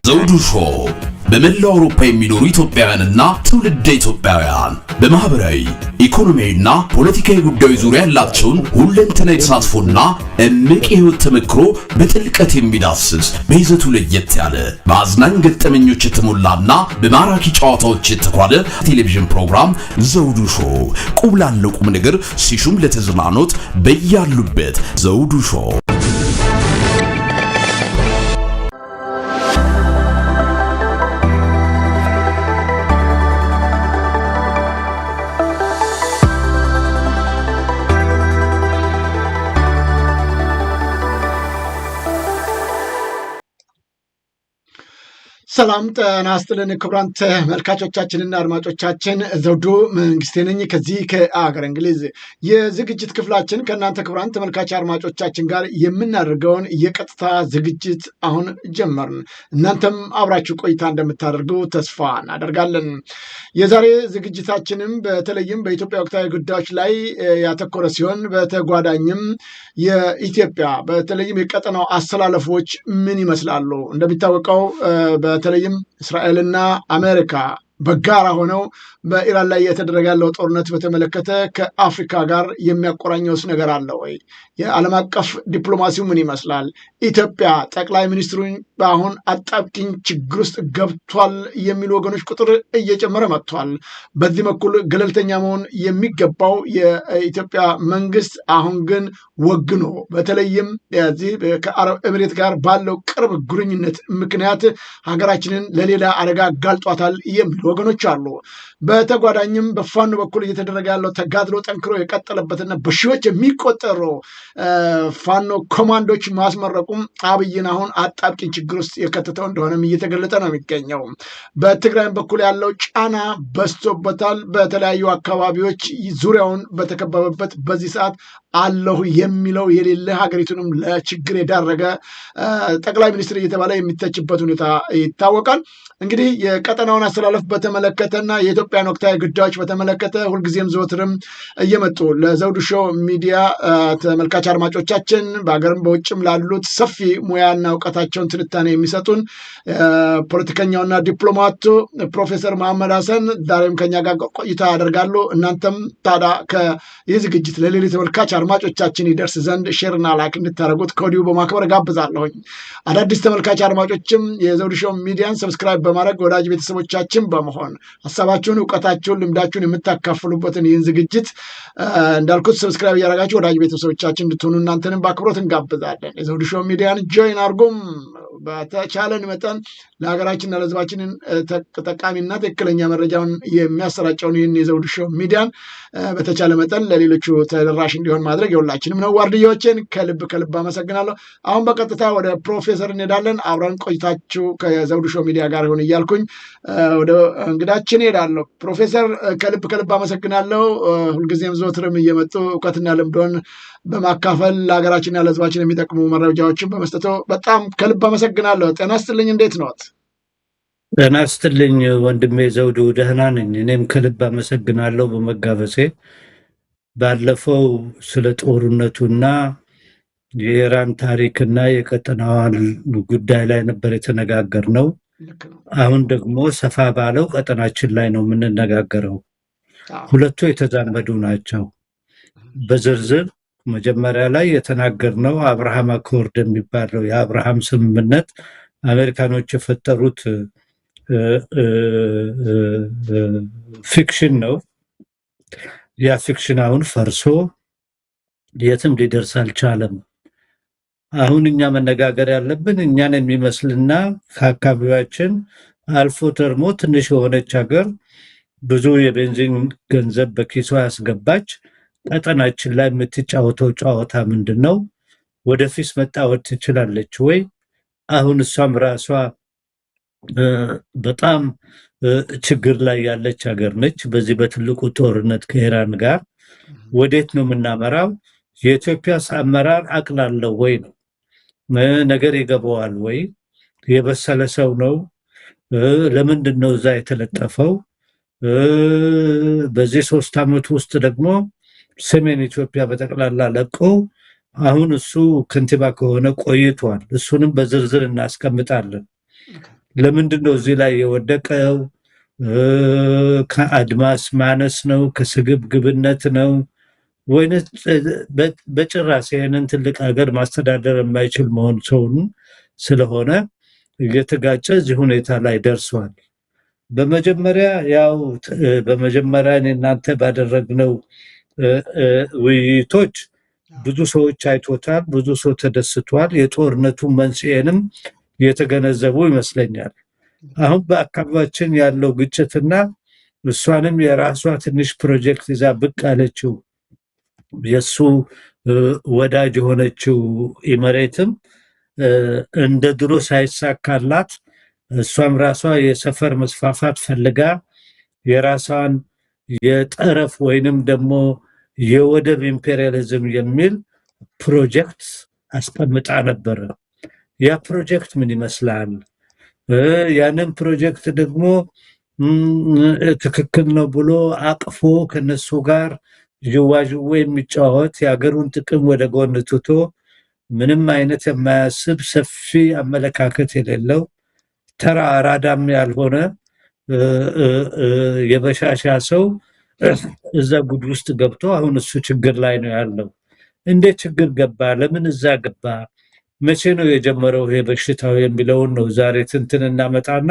ዘውዱ ሾው በመላው አውሮፓ የሚኖሩ ኢትዮጵያውያንና ትውልደ ኢትዮጵያውያን በማህበራዊ ኢኮኖሚያዊና ፖለቲካዊ ጉዳዮች ዙሪያ ያላቸውን ሁለንተናዊ ተሳትፎና እምቅ የህይወት ተመክሮ በጥልቀት የሚዳስስ በይዘቱ ለየት ያለ በአዝናኝ ገጠመኞች የተሞላና በማራኪ ጨዋታዎች የተኳለ ቴሌቪዥን ፕሮግራም ዘውዱ ሾው። ቁም ላለው ቁም ነገር ሲሹም ለተዝናኖት በያሉበት ዘውዱ ሾው። ሰላም ጤና ይስጥልን ክቡራን ተመልካቾቻችንና አድማጮቻችን፣ ዘውዱ መንግስቴ ነኝ ከዚህ ከአገር እንግሊዝ። የዝግጅት ክፍላችን ከእናንተ ክቡራን ተመልካች አድማጮቻችን ጋር የምናደርገውን የቀጥታ ዝግጅት አሁን ጀመርን። እናንተም አብራችሁ ቆይታ እንደምታደርጉ ተስፋ እናደርጋለን። የዛሬ ዝግጅታችንም በተለይም በኢትዮጵያ ወቅታዊ ጉዳዮች ላይ ያተኮረ ሲሆን በተጓዳኝም የኢትዮጵያ በተለይም የቀጠናው አስተላለፎች ምን ይመስላሉ? እንደሚታወቀው በተለይም እስራኤልና አሜሪካ በጋራ ሆነው በኢራን ላይ እየተደረገ ያለው ጦርነት በተመለከተ ከአፍሪካ ጋር የሚያቆራኘውስ ነገር አለ ወይ? የዓለም አቀፍ ዲፕሎማሲው ምን ይመስላል? ኢትዮጵያ ጠቅላይ ሚኒስትሩን በአሁን አጣብቂኝ ችግር ውስጥ ገብቷል የሚሉ ወገኖች ቁጥር እየጨመረ መጥቷል። በዚህ በኩል ገለልተኛ መሆን የሚገባው የኢትዮጵያ መንግስት አሁን ግን ወግኖ በተለይም የዚህ ከአረብ ኤምሬት ጋር ባለው ቅርብ ግንኙነት ምክንያት ሀገራችንን ለሌላ አደጋ ጋልጧታል የሚሉ ወገኖች አሉ። በተጓዳኝም በፋኖ በኩል እየተደረገ ያለው ተጋድሎ ጠንክሮ የቀጠለበትና በሺዎች የሚቆጠሩ ፋኖ ኮማንዶች ማስመረቁም አብይን አሁን አጣብቂኝ ችግር ውስጥ የከተተው እንደሆነም እየተገለጠ ነው የሚገኘው። በትግራይ በኩል ያለው ጫና በዝቶበታል። በተለያዩ አካባቢዎች ዙሪያውን በተከበበበት በዚህ ሰዓት አለሁ የሚለው የሌለ ሀገሪቱንም ለችግር የዳረገ ጠቅላይ ሚኒስትር እየተባለ የሚተችበት ሁኔታ ይታወቃል። እንግዲህ የቀጠናውን አስተላለፍ በተመለከተና የኢትዮጵያን ወቅታዊ ጉዳዮች በተመለከተ ሁልጊዜም ዘወትርም እየመጡ ለዘውዱ ሾው ሚዲያ ተመልካች አድማጮቻችን በሀገርም በውጭም ላሉት ሰፊ ሙያና እውቀታቸውን ትንታኔ የሚሰጡን ፖለቲከኛውና ዲፕሎማቱ ፕሮፌሰር መሐመድ ሀሰን ዛሬም ከኛ ጋር ቆይታ ያደርጋሉ። እናንተም ታዲያ ከይህ ዝግጅት ለሌሎች ተመልካች አድማጮቻችን ይደርስ ዘንድ ሼርና ላይክ እንድታደርጉት ከወዲሁ በማክበር ጋብዛለሁኝ። አዳዲስ ተመልካች አድማጮችም የዘውዱ ሾው ሚዲያን ሰብስክራይብ በማድረግ ወዳጅ ቤተሰቦቻችን በመሆን ሀሳባችሁን፣ እውቀታችሁን፣ ልምዳችሁን የምታካፍሉበትን ይህን ዝግጅት እንዳልኩት ሰብስክራይብ እያደረጋችሁ ወዳጅ ቤተሰቦቻችን እንድትሆኑ እናንተንም በአክብሮት እንጋብዛለን። የዘውዱ ሾው ሚዲያን ጆይን አድርጉም። በተቻለን መጠን ለሀገራችንና ለሕዝባችንን ጠቃሚና ትክክለኛ መረጃውን የሚያሰራጨውን ይህን የዘውዱ ሾው ሚዲያን በተቻለ መጠን ለሌሎቹ ተደራሽ እንዲሆን ማድረግ የሁላችንም ነው። ዋርድያዎችን ከልብ አመሰግናለሁ። አሁን በቀጥታ ወደ ፕሮፌሰር እንሄዳለን። አብረን ቆይታችሁ ከዘውዱ ሾው ሚዲያ ጋር ይሁን እያልኩኝ ወደ እንግዳችን ሄዳለሁ። ፕሮፌሰር ከልብ አመሰግናለሁ። ሁልጊዜም ዘወትርም እየመጡ እውቀትና ልምዶን በማካፈል ለሀገራችንና ለሕዝባችን የሚጠቅሙ መረጃዎችን በመስጠቱ በጣም ከልብ አመሰግናለሁ። ጤና ይስጥልኝ። እንዴት ነዎት? ጤና ይስጥልኝ ወንድሜ ዘውዱ፣ ደህና ነኝ። እኔም ከልብ አመሰግናለሁ በመጋበሴ። ባለፈው ስለ ጦርነቱና የኢራን ታሪክና የቀጠናዋን ጉዳይ ላይ ነበር የተነጋገርነው። አሁን ደግሞ ሰፋ ባለው ቀጠናችን ላይ ነው የምንነጋገረው። ሁለቱ የተዛመዱ ናቸው። በዝርዝር መጀመሪያ ላይ የተናገርነው አብርሃም አኮርድ የሚባለው የአብርሃም ስምምነት አሜሪካኖች የፈጠሩት ፊክሽን ነው። ያ ፊክሽን አሁን ፈርሶ የትም ሊደርስ አልቻለም። አሁን እኛ መነጋገር ያለብን እኛን የሚመስልና ከአካባቢያችን አልፎ ተርሞ ትንሽ የሆነች ሀገር ብዙ የቤንዚን ገንዘብ በኪሷ ያስገባች ቀጠናችን ላይ የምትጫወተው ጨዋታ ምንድን ነው? ወደፊት መጣወት ትችላለች ወይ? አሁን እሷም ራሷ በጣም ችግር ላይ ያለች ሀገር ነች። በዚህ በትልቁ ጦርነት ከኢራን ጋር ወዴት ነው የምናመራው? የኢትዮጵያስ አመራር አቅል አለው ወይ ነው? ነገር ይገባዋል ወይ? የበሰለ ሰው ነው? ለምንድን ነው እዛ የተለጠፈው? በዚህ 3 ዓመት ውስጥ ደግሞ ሰሜን ኢትዮጵያ በጠቅላላ ለቆ አሁን እሱ ከንቲባ ከሆነ ቆይቷል። እሱንም በዝርዝር እናስቀምጣለን። ለምንድን ነው እዚህ ላይ የወደቀው? ከአድማስ ማነስ ነው? ከስግብግብነት ነው? ወይንስ በጭራሽ ይህንን ትልቅ ሀገር ማስተዳደር የማይችል መሆን ሰውን ስለሆነ እየተጋጨ እዚህ ሁኔታ ላይ ደርሷል። በመጀመሪያ እናንተ ባደረግነው ውይይቶች ብዙ ሰዎች አይቶታል፣ ብዙ ሰው ተደስቷል። የጦርነቱ መንስኤንም የተገነዘቡ ይመስለኛል። አሁን በአካባቢያችን ያለው ግጭትና እሷንም የራሷ ትንሽ ፕሮጀክት ይዛ ብቅ አለችው የሱ ወዳጅ የሆነችው ኢመሬትም እንደ ድሮ ሳይሳካላት እሷም ራሷ የሰፈር መስፋፋት ፈልጋ የራሷን የጠረፍ ወይንም ደግሞ የወደብ ኢምፔሪያሊዝም የሚል ፕሮጀክት አስቀምጣ ነበረ። ያ ፕሮጀክት ምን ይመስላል? ያንን ፕሮጀክት ደግሞ ትክክል ነው ብሎ አቅፎ ከነሱ ጋር ዥዋዥዌ የሚጫወት የሀገሩን ጥቅም ወደ ጎን ትቶ ምንም አይነት የማያስብ ሰፊ አመለካከት የሌለው ተራ አራዳም ያልሆነ የበሻሻ ሰው እዛ ጉድ ውስጥ ገብቶ አሁን እሱ ችግር ላይ ነው ያለው። እንዴት ችግር ገባ? ለምን እዛ ገባ? መቼ ነው የጀመረው ይሄ በሽታው የሚለውን ነው ዛሬ ትንትን እናመጣና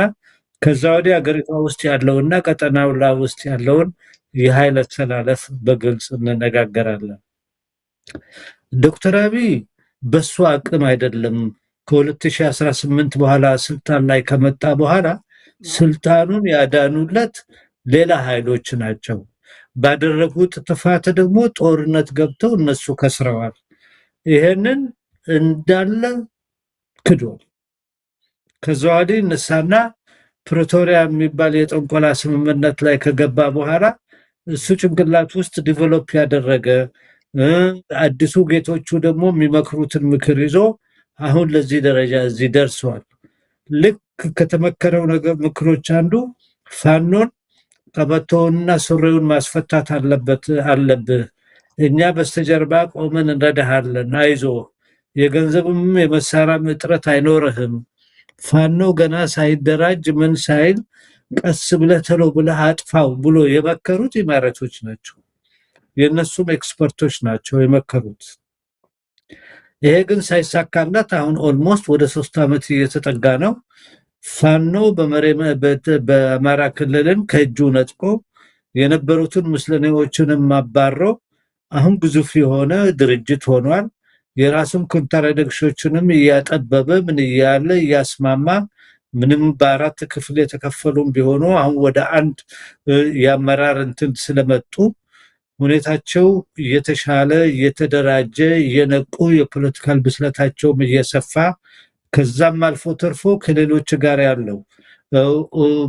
ከዛ ወዲህ ሀገሪቷ ውስጥ ያለውና ቀጠናው ላይ ውስጥ ያለውን የኃይል አስተላለፍ በግልጽ እንነጋገራለን። ዶክተር አብይ በሱ አቅም አይደለም ከ2018 በኋላ ስልጣን ላይ ከመጣ በኋላ ስልጣኑን ያዳኑለት ሌላ ኃይሎች ናቸው። ባደረጉት ጥፋት ደግሞ ጦርነት ገብተው እነሱ ከስረዋል። ይሄንን እንዳለ ክዶ ከዛ ወዲህ እነሳና ፕሪቶሪያ የሚባል የጠንቆላ ስምምነት ላይ ከገባ በኋላ እሱ ጭንቅላት ውስጥ ዲቨሎፕ ያደረገ አዲሱ ጌቶቹ ደግሞ የሚመክሩትን ምክር ይዞ አሁን ለዚህ ደረጃ እዚህ ደርሷል። ልክ ከተመከረው ነገር ምክሮች አንዱ ፋኖን ቀበቶውንና ሱሪውን ማስፈታት አለብህ፣ እኛ በስተጀርባ ቆመን እንረዳሃለን፣ አይዞ፣ የገንዘብም የመሳሪያም እጥረት አይኖርህም፣ ፋኖ ገና ሳይደራጅ ምን ሳይል ቀስ ብለህ ተሎ ብለህ አጥፋው ብሎ የመከሩት ኢማራቶች ናቸው። የእነሱም ኤክስፐርቶች ናቸው የመከሩት። ይሄ ግን ሳይሳካላት አሁን ኦልሞስት ወደ 3 ዓመት እየተጠጋ ነው። ፋኖ በአማራ ክልልን ከእጁ ነጥቆ የነበሩትን ሙስሊሞችንም ማባሮ አሁን ግዙፍ የሆነ ድርጅት ሆኗል። የራሱን ኮንትራዲክሽኖችንም እያጠበበ ምን እያለ እያስማማ ምንም በአራት ክፍል የተከፈሉም ቢሆኑ አሁን ወደ አንድ የአመራር እንትን ስለመጡ ሁኔታቸው እየተሻለ እየተደራጀ እየነቁ የፖለቲካል ብስለታቸውም እየሰፋ ከዛም አልፎ ተርፎ ከሌሎች ጋር ያለው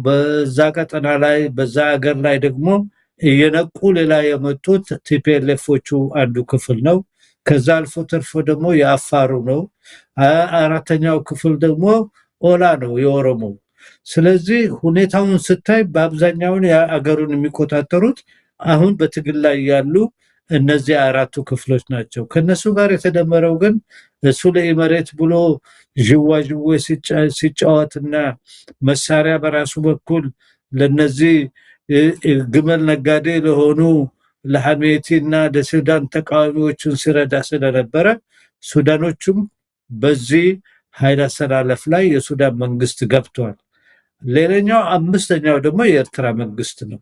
በዛ ቀጠና ላይ በዛ ሀገር ላይ ደግሞ እየነቁ ሌላ የመጡት ቲፒኤልኤፎቹ አንዱ ክፍል ነው። ከዛ አልፎ ተርፎ ደግሞ የአፋሩ ነው። አራተኛው ክፍል ደግሞ ኦላ ነው የኦሮሞ። ስለዚህ ሁኔታውን ስታይ በአብዛኛውን የአገሩን የሚቆጣጠሩት አሁን በትግል ላይ ያሉ እነዚህ አራቱ ክፍሎች ናቸው። ከነሱ ጋር የተደመረው ግን እሱ ለኢመሬት ብሎ ዥዋዥዌ ሲጫወትና መሳሪያ በራሱ በኩል ለነዚህ ግመል ነጋዴ ለሆኑ ለሐሜቲ እና ለሱዳን ተቃዋሚዎችን ሲረዳ ስለነበረ ሱዳኖቹም በዚህ ኃይል አሰላለፍ ላይ የሱዳን መንግስት ገብቷል። ሌላኛው አምስተኛው ደግሞ የኤርትራ መንግስት ነው።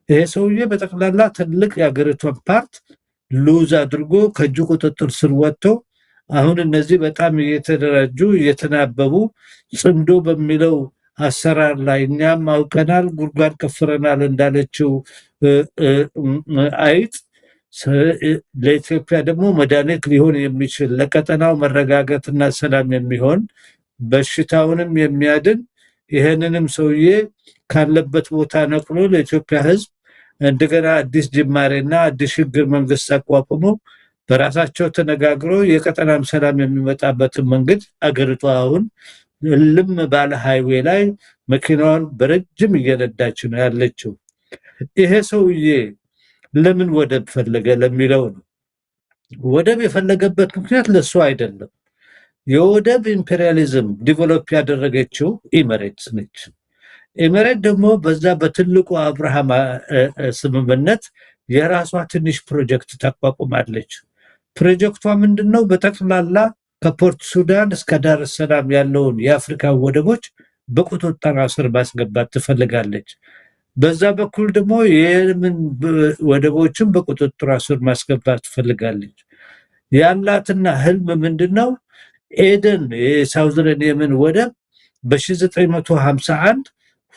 ይሄ ሰውዬ በጠቅላላ ትልቅ የሀገሪቷን ፓርት ሉዝ አድርጎ ከእጁ ቁጥጥር ስር ወጥቶ አሁን እነዚህ በጣም እየተደራጁ እየተናበቡ ጽምዶ በሚለው አሰራር ላይ እኛም አውቀናል ጉድጓድ ቀፍረናል እንዳለችው አይጥ ለኢትዮጵያ ደግሞ መድኃኒት ሊሆን የሚችል ለቀጠናው መረጋጋትና ሰላም የሚሆን በሽታውንም የሚያድን ይህንንም ሰውዬ ካለበት ቦታ ነቅሎ ለኢትዮጵያ ሕዝብ እንደገና አዲስ ጅማሬና አዲስ ሽግግር መንግስት አቋቁሞ በራሳቸው ተነጋግሮ የቀጠናም ሰላም የሚመጣበትን መንገድ አገሪቷ አሁን ልም ባለ ሃይዌ ላይ መኪናዋን በረጅም እየነዳች ነው ያለችው። ይሄ ሰውዬ ለምን ወደብ ፈለገ ለሚለው ነው። ወደብ የፈለገበት ምክንያት ለሱ አይደለም። የወደብ ኢምፔሪያሊዝም ዲቨሎፕ ያደረገችው ኤሚሬትስ ነች። ኤሚሬት ደግሞ በዛ በትልቁ አብርሃም ስምምነት የራሷ ትንሽ ፕሮጀክት ታቋቁማለች። ፕሮጀክቷ ምንድነው? በጠቅላላ ከፖርት ሱዳን እስከ ዳር ሰላም ያለውን የአፍሪካ ወደቦች በቁጥጥር ስር ማስገባት ትፈልጋለች። በዛ በኩል ደግሞ የየመን ወደቦችን በቁጥጥር ስር ማስገባት ትፈልጋለች። ያላትና ህልም ምንድነው? ኤደን የሳውዘርን የመን ወደብ በ1951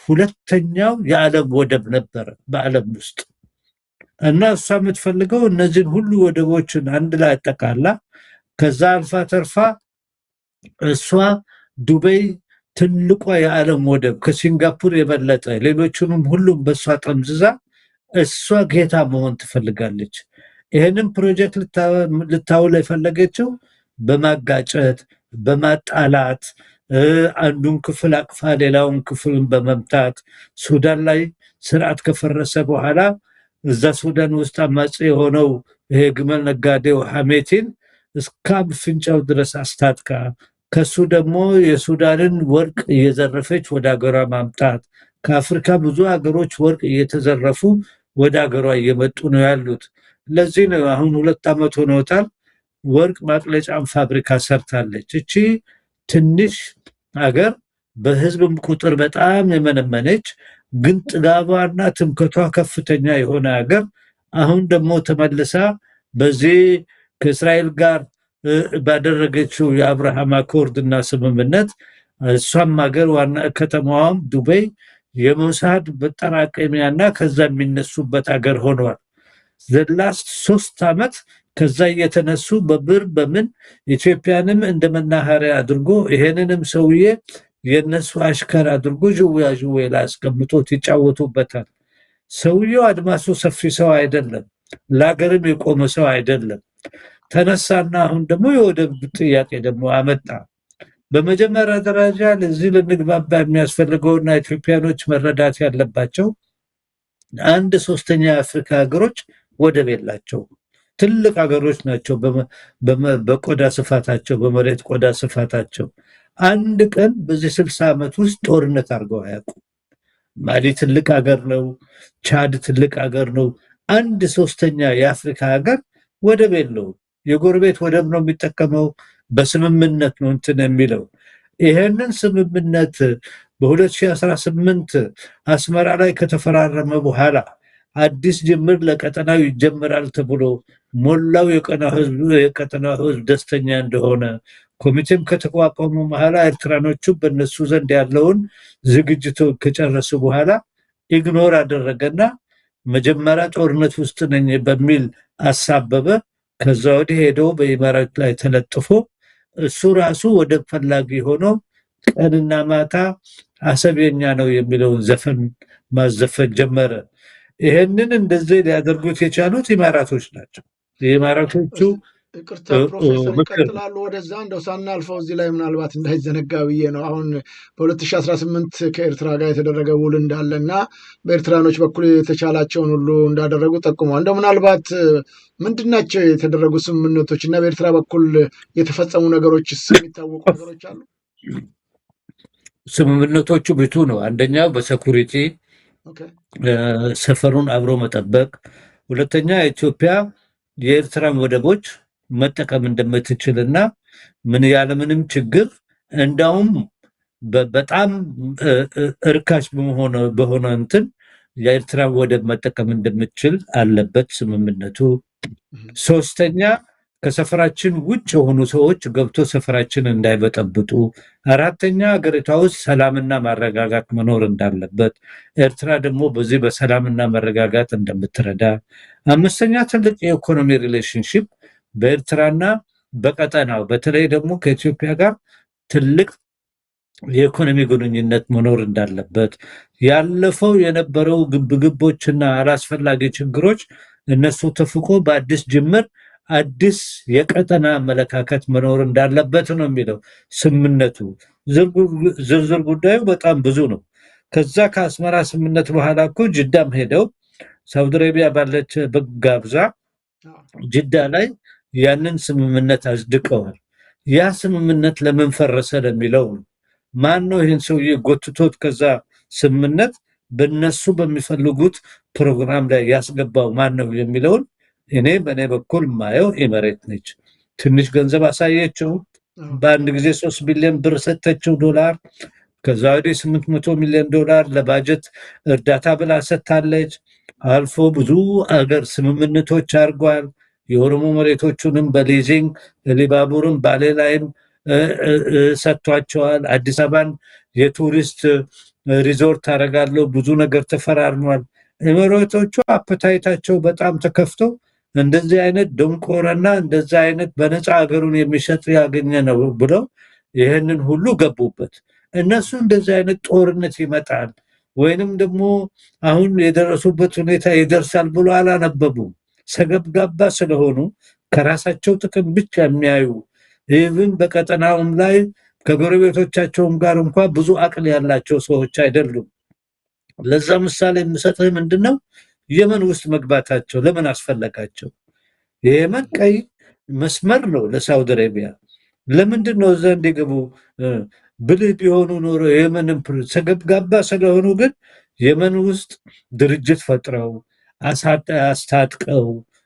ሁለተኛው የዓለም ወደብ ነበር በዓለም ውስጥ እና እሷ የምትፈልገው እነዚህን ሁሉ ወደቦችን አንድ ላይ አጠቃላ ከዛ አልፋ ተርፋ እሷ ዱባይ ትልቋ የዓለም ወደብ ከሲንጋፖር የበለጠ ሌሎቹንም ሁሉም በእሷ ጠምዝዛ እሷ ጌታ መሆን ትፈልጋለች። ይህንን ፕሮጀክት ልታውል የፈለገችው በማጋጨት በማጣላት አንዱን ክፍል አቅፋ ሌላውን ክፍልን በመምታት ሱዳን ላይ ስርዓት ከፈረሰ በኋላ እዛ ሱዳን ውስጥ አማጺ የሆነው ይሄ ግመል ነጋዴው ሐሜቲን እስከ አፍንጫው ድረስ አስታጥቃ ከሱ ደግሞ የሱዳንን ወርቅ እየዘረፈች ወደ ሀገሯ ማምጣት ከአፍሪካ ብዙ ሀገሮች ወርቅ እየተዘረፉ ወደ ሀገሯ እየመጡ ነው ያሉት። ለዚህ ነው አሁን 2 ዓመት ሆኖታል ወርቅ ማቅለጫም ፋብሪካ ሰርታለች። እቺ ትንሽ ሀገር በህዝብም ቁጥር በጣም የመነመነች ግን ጥጋቧና ትምክህቷ ከፍተኛ የሆነ ሀገር አሁን ደግሞ ተመልሳ በዚህ ከእስራኤል ጋር ባደረገችው የአብርሃም አኮርድና ስምምነት እሷም ሀገር ዋና ከተማዋም ዱባይ የሞሳድ መጠራቀሚያና ከዛ የሚነሱበት ሀገር ሆኗል። ዘላስት 3 ዓመት ከዛ እየተነሱ በብር በምን ኢትዮጵያንም እንደ መናኸሪያ አድርጎ ይሄንንም ሰውዬ የነሱ አሽከር አድርጎ ዥዌ ላይ አስቀምጦት ይጫወቱበታል። ሰውየው አድማሱ ሰፊ ሰው አይደለም፣ ለሀገርም የቆመ ሰው አይደለም። ተነሳና አሁን ደግሞ የወደብ ጥያቄ ደግሞ አመጣ። በመጀመሪያ ደረጃ ለዚህ ልንግባባ የሚያስፈልገውና ኢትዮጵያኖች መረዳት ያለባቸው 1/3 የአፍሪካ ሀገሮች ወደብ የላቸው። ትልቅ ሀገሮች ናቸው በቆዳ ስፋታቸው በመሬት ቆዳ ስፋታቸው። አንድ ቀን በዚህ 60 ዓመት ውስጥ ጦርነት አድርገው አያውቁም። ማሊ ትልቅ ሀገር ነው፣ ቻድ ትልቅ ሀገር ነው። 1/3 የአፍሪካ ሀገር ወደብ የለውም። የጎረቤት ወደብ ነው የሚጠቀመው። በስምምነት ነው እንትን የሚለው። ይሄንን ስምምነት በ2018 አስመራ ላይ ከተፈራረመ በኋላ አዲስ ጅምር ለቀጠናው ይጀምራል ተብሎ ሞላው የቀጠናው ህዝብ ደስተኛ እንደሆነ ኮሚቴም ከተቋቋሙ በኋላ ኤርትራኖቹ በእነሱ ዘንድ ያለውን ዝግጅት ከጨረሱ በኋላ ኢግኖር አደረገና መጀመሪያ ጦርነት ውስጥ ነኝ በሚል አሳበበ። ከዛ ወዲህ ሄዶ በኢማራት ላይ ተለጥፎ እሱ ራሱ ወደ ፈላጊ ሆኖ ቀንና ማታ አሰብ የኛ ነው የሚለውን ዘፈን ማዘፈን ጀመረ። ይሄንን እንደዚህ ሊያደርጉት የቻሉት ኢማራቶች ናቸው። የኢማራቶቹ ይቅርታ ፕሮፌሰር ይቀጥላሉ። ወደዛ እንደው ሳናልፈው እዚህ ላይ ምናልባት እንዳይዘነጋ ብዬ ነው። አሁን በ2018 ከኤርትራ ጋር የተደረገ ውል እንዳለና በኤርትራኖች በኩል የተቻላቸውን ሁሉ እንዳደረጉ ጠቁመዋል። እንደው ምናልባት ምንድናቸው የተደረጉ ስምምነቶች እና በኤርትራ በኩል የተፈጸሙ ነገሮችስ የሚታወቁ ነገሮች አሉ? ስምምነቶቹ ብዙ ነው። አንደኛው በሴኩሪቲ ሰፈሩን አብሮ መጠበቅ፣ ሁለተኛ ኢትዮጵያ የኤርትራን ወደቦች መጠቀም እንደምትችልና ምን ያለምንም ችግር እንዳውም በጣም እርካሽ በሆነ እንትን የኤርትራ ወደብ መጠቀም እንደምትችል አለበት ስምምነቱ። ሶስተኛ ከሰፈራችን ውጭ የሆኑ ሰዎች ገብቶ ሰፈራችን እንዳይበጠብጡ። አራተኛ ሀገሪቷ ውስጥ ሰላምና ማረጋጋት መኖር እንዳለበት፣ ኤርትራ ደግሞ በዚህ በሰላምና መረጋጋት እንደምትረዳ። አምስተኛ ትልቅ የኢኮኖሚ ሪሌሽንሺፕ በኤርትራና በቀጠናው በተለይ ደግሞ ከኢትዮጵያ ጋር ትልቅ የኢኮኖሚ ግንኙነት መኖር እንዳለበት፣ ያለፈው የነበረው ግብግቦችና አላስፈላጊ ችግሮች እነሱ ተፍቆ በአዲስ ጅምር አዲስ የቀጠና አመለካከት መኖር እንዳለበት ነው የሚለው ስምምነቱ። ዝርዝር ጉዳዩ በጣም ብዙ ነው። ከዛ ከአስመራ ስምምነት በኋላ እኮ ጅዳም ሄደው ሳውዲ አረቢያ ባለች በጋብዛ ጅዳ ላይ ያንን ስምምነት አጽድቀዋል። ያ ስምምነት ለምን ፈረሰ ለሚለው ማን ነው ይህን ሰውዬ ጎትቶት ከዛ ስምምነት በነሱ በሚፈልጉት ፕሮግራም ላይ ያስገባው ማን ነው የሚለውን እኔ በኔ በኩል ማየው ኢመሬት ነች። ትንሽ ገንዘብ አሳየችው። በአንድ ጊዜ 3 ቢሊዮን ብር ሰጠችው ዶላር። ከዛ ወዲህ 800 ሚሊዮን ዶላር ለባጀት እርዳታ ብላ ሰጥታለች። አልፎ ብዙ አገር ስምምነቶች አድርጓል። የኦሮሞ መሬቶቹንም በሊዚንግ ሊባቡርን ባሌ ላይም ሰጥቷቸዋል። አዲስ አበባን የቱሪስት ሪዞርት አደርጋለሁ ብዙ ነገር ተፈራርሟል። ኤሚሬቶቹ አፕታይታቸው በጣም ተከፍቶ እንደዚህ አይነት ደንቆረና እንደዚህ አይነት በነፃ ሀገሩን የሚሸጥ ያገኘ ነው ብለው ይህንን ሁሉ ገቡበት። እነሱ እንደዚህ አይነት ጦርነት ይመጣል ወይንም ደግሞ አሁን የደረሱበት ሁኔታ ይደርሳል ብሎ አላነበቡም። ሰገብጋባ ስለሆኑ ከራሳቸው ጥቅም ብቻ የሚያዩ ኢቭን በቀጠናውም ላይ ከጎረቤቶቻቸውም ጋር እንኳን ብዙ አቅል ያላቸው ሰዎች አይደሉም። ለዛ ምሳሌ የምሰጥህ ምንድነው የመን ውስጥ መግባታቸው ለምን አስፈለጋቸው? የየመን ቀይ መስመር ነው ለሳውዲ አረቢያ። ለምንድን ነው እዛ እንዲገቡ ብልህ ቢሆኑ ኖሮ የየመንን ሰገብጋባ ስለሆኑ ግን የመን ውስጥ ድርጅት ፈጥረው አስታጥቀው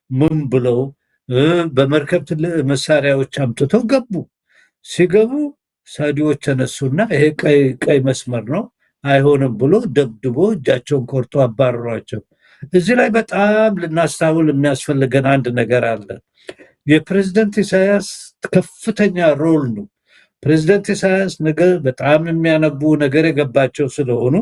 ምን ብለው በመርከብ መሳሪያዎች አምጥተው ገቡ። ሲገቡ ሳውዲዎች ተነሱና ይሄ ቀይ መስመር ነው አይሆንም ብሎ ደብድቦ እጃቸውን ቆርጦ አባረሯቸው። እዚህ ላይ በጣም ልናስተውል የሚያስፈልገን አንድ ነገር አለ። የፕሬዝዳንት ኢሳያስ ከፍተኛ ሮል ነው። ፕሬዝዳንት ኢሳያስ ነገር በጣም የሚያነቡ ነገር የገባቸው ስለሆኑ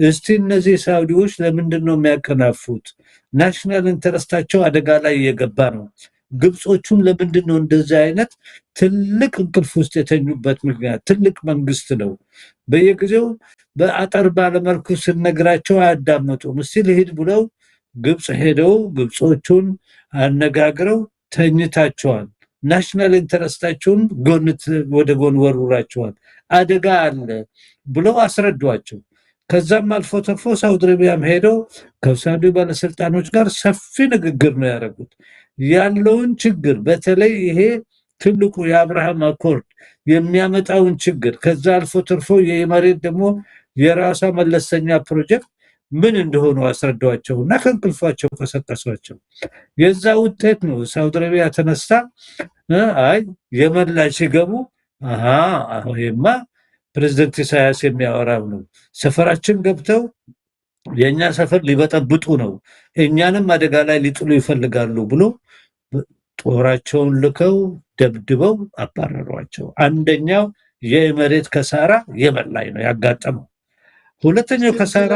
እስቲ እነዚህ ሳውዲዎች ለምንድን ነው የሚያከናፉት? ናሽናል ኢንተረስታቸው አደጋ ላይ እየገባ ነው። ግብጾቹን ለምንድን ነው እንደዚህ አይነት ትልቅ እንቅልፍ ውስጥ የተኙበት ምክንያት? ትልቅ መንግስት ነው። በየጊዜው በአጠር ባለመልኩ ስነግራቸው አያዳምጡም። እስቲ ልሂድ ብለው ግብጽ ሄደው ግብጾቹን አነጋግረው ተኝታቸዋል። ናሽናል ኢንተረስታቸውን ወደ ጎን ወርውራቸዋል። አደጋ አለ ብለው አስረዷቸው። ከዛም አልፎ ተርፎ ሳውዲ አረቢያም ሄደው ከሳውዲ ባለስልጣኖች ጋር ሰፊ ንግግር ነው ያደረጉት። ያለውን ችግር በተለይ ይሄ ትልቁ የአብርሃም አኮርድ የሚያመጣውን ችግር ከዛ አልፎ ተርፎ የኢማሬት ደግሞ የራሷ መለስተኛ ፕሮጀክት ምን እንደሆኑ አስረዷቸው እና ከእንቅልፋቸው ከሰቀሷቸው። የዛ ውጤት ነው ሳውዲ አረቢያ ተነስታ አይ የመን ላይ ሲገቡ ይሄማ ፕሬዝዳንት ኢሳያስ የሚያወራው ነው፣ ሰፈራችን ገብተው የኛ ሰፈር ሊበጠብጡ ነው፣ እኛንም አደጋ ላይ ሊጥሉ ይፈልጋሉ ብሎ ጦራቸውን ልከው ደብድበው አባረሯቸው። አንደኛው የመሬት ከሳራ የመን ላይ ነው ያጋጠመው። ሁለተኛው ከሳራ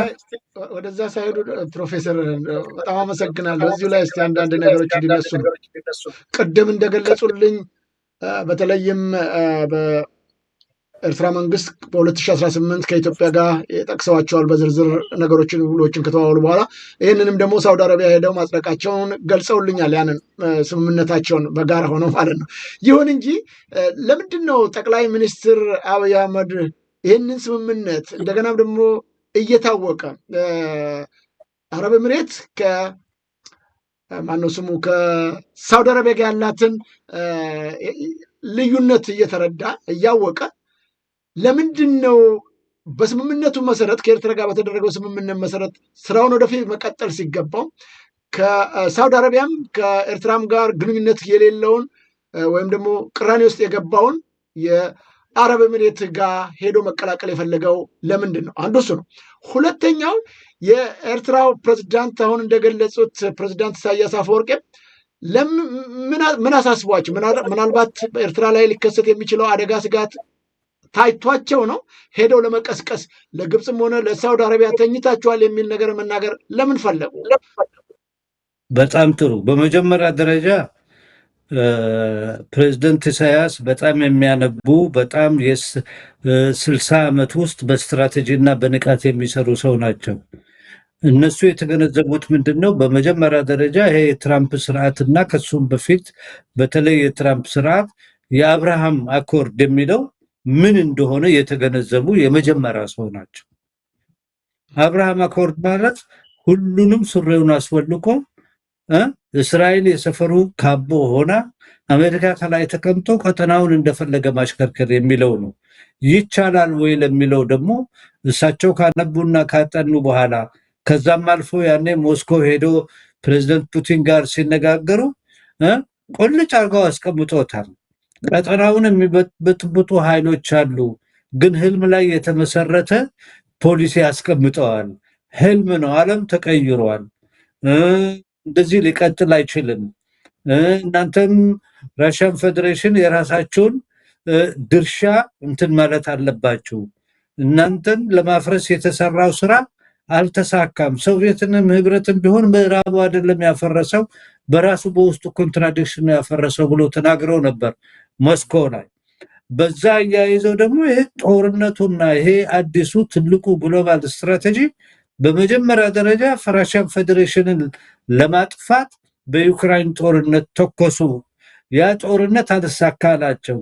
ወደዛ ሳይሄዱ ፕሮፌሰር በጣም አመሰግናለሁ። እዚሁ ላይ እስቲ አንዳንድ ነገሮች እንዲነሱ ነው። ቅድም እንደገለጹልኝ በተለይም በኤርትራ መንግስት በ2018 ከኢትዮጵያ ጋር ጠቅሰዋቸዋል በዝርዝር ነገሮችን ውሎችን ከተዋወሉ በኋላ ይህንንም ደግሞ ሳውዲ አረቢያ ሄደው ማጽደቃቸውን ገልጸውልኛል። ያንን ስምምነታቸውን በጋራ ሆነው ማለት ነው። ይሁን እንጂ ለምንድን ነው ጠቅላይ ሚኒስትር አብይ አህመድ ይህንን ስምምነት እንደገናም ደግሞ እየታወቀ አረብ ኤምሬት ከማነው ስሙ ከሳውዲ አረቢያ ጋር ያላትን ልዩነት እየተረዳ እያወቀ ለምንድን ነው በስምምነቱ መሰረት ከኤርትራ ጋር በተደረገው ስምምነት መሰረት ስራውን ወደፊት መቀጠል ሲገባው ከሳውዲ አረቢያም ከኤርትራም ጋር ግንኙነት የሌለውን ወይም ደግሞ ቅራኔ ውስጥ የገባውን የአረብ ኤሚሬት ጋር ሄዶ መቀላቀል የፈለገው ለምንድን ነው? አንዱ እሱ ነው። ሁለተኛው የኤርትራው ፕሬዝዳንት አሁን እንደገለጹት ፕሬዝዳንት ኢሳያስ አፈወርቄ ምን አሳስቧቸው? ምናልባት በኤርትራ ላይ ሊከሰት የሚችለው አደጋ ስጋት ታይቷቸው ነው ሄደው ለመቀስቀስ ለግብፅም ሆነ ለሳውዲ አረቢያ ተኝታቸዋል የሚል ነገር መናገር ለምን ፈለጉ? በጣም ጥሩ። በመጀመሪያ ደረጃ ፕሬዝዳንት ኢሳያስ በጣም የሚያነቡ በጣም የ60 ዓመት ውስጥ በስትራቴጂ እና በንቃት የሚሰሩ ሰው ናቸው። እነሱ የተገነዘቡት ምንድነው? በመጀመሪያ ደረጃ ይሄ የትራምፕ ስርዓትና ከሱም በፊት በተለይ የትራምፕ ስርዓት የአብርሃም አኮርድ የሚለው ምን እንደሆነ የተገነዘቡ የመጀመሪያ ሰው ናቸው። አብርሃም አኮርድ ማለት ሁሉንም ሱሪውን አስወልቆ እስራኤል የሰፈሩ ካቦ ሆና አሜሪካ ከላይ ተቀምጦ ቀጠናውን እንደፈለገ ማሽከርከር የሚለው ነው። ይቻላል ወይ ለሚለው ደግሞ እሳቸው ካነቡና ካጠኑ በኋላ ከዛም አልፎ ያኔ ሞስኮ ሄዶ ፕሬዝደንት ፑቲን ጋር ሲነጋገሩ ቆልጭ አድርገው አስቀምጦታል። ቀጠናውን የሚበጥብጡ ኃይሎች አሉ፣ ግን ህልም ላይ የተመሰረተ ፖሊሲ አስቀምጠዋል። ህልም ነው፣ ዓለም ተቀይሯል፣ እንደዚህ ሊቀጥል አይችልም። እናንተም ራሽያን ፌዴሬሽን የራሳችሁን ድርሻ እንትን ማለት አለባችሁ። እናንተን ለማፍረስ የተሰራው ስራ አልተሳካም። ሶቪየትንም ህብረትን ቢሆን ምዕራቡ አይደለም ያፈረሰው፣ በራሱ በውስጡ ኮንትራዲክሽን ያፈረሰው ብሎ ተናግረው ነበር ሞስኮ ላይ። በዛ እያይዘው ደግሞ ይሄ ጦርነቱና ይሄ አዲሱ ትልቁ ግሎባል ስትራቴጂ በመጀመሪያ ደረጃ ራሽያን ፌዴሬሽንን ለማጥፋት በዩክራይን ጦርነት ተኮሱ። ያ ጦርነት አልተሳካላቸው።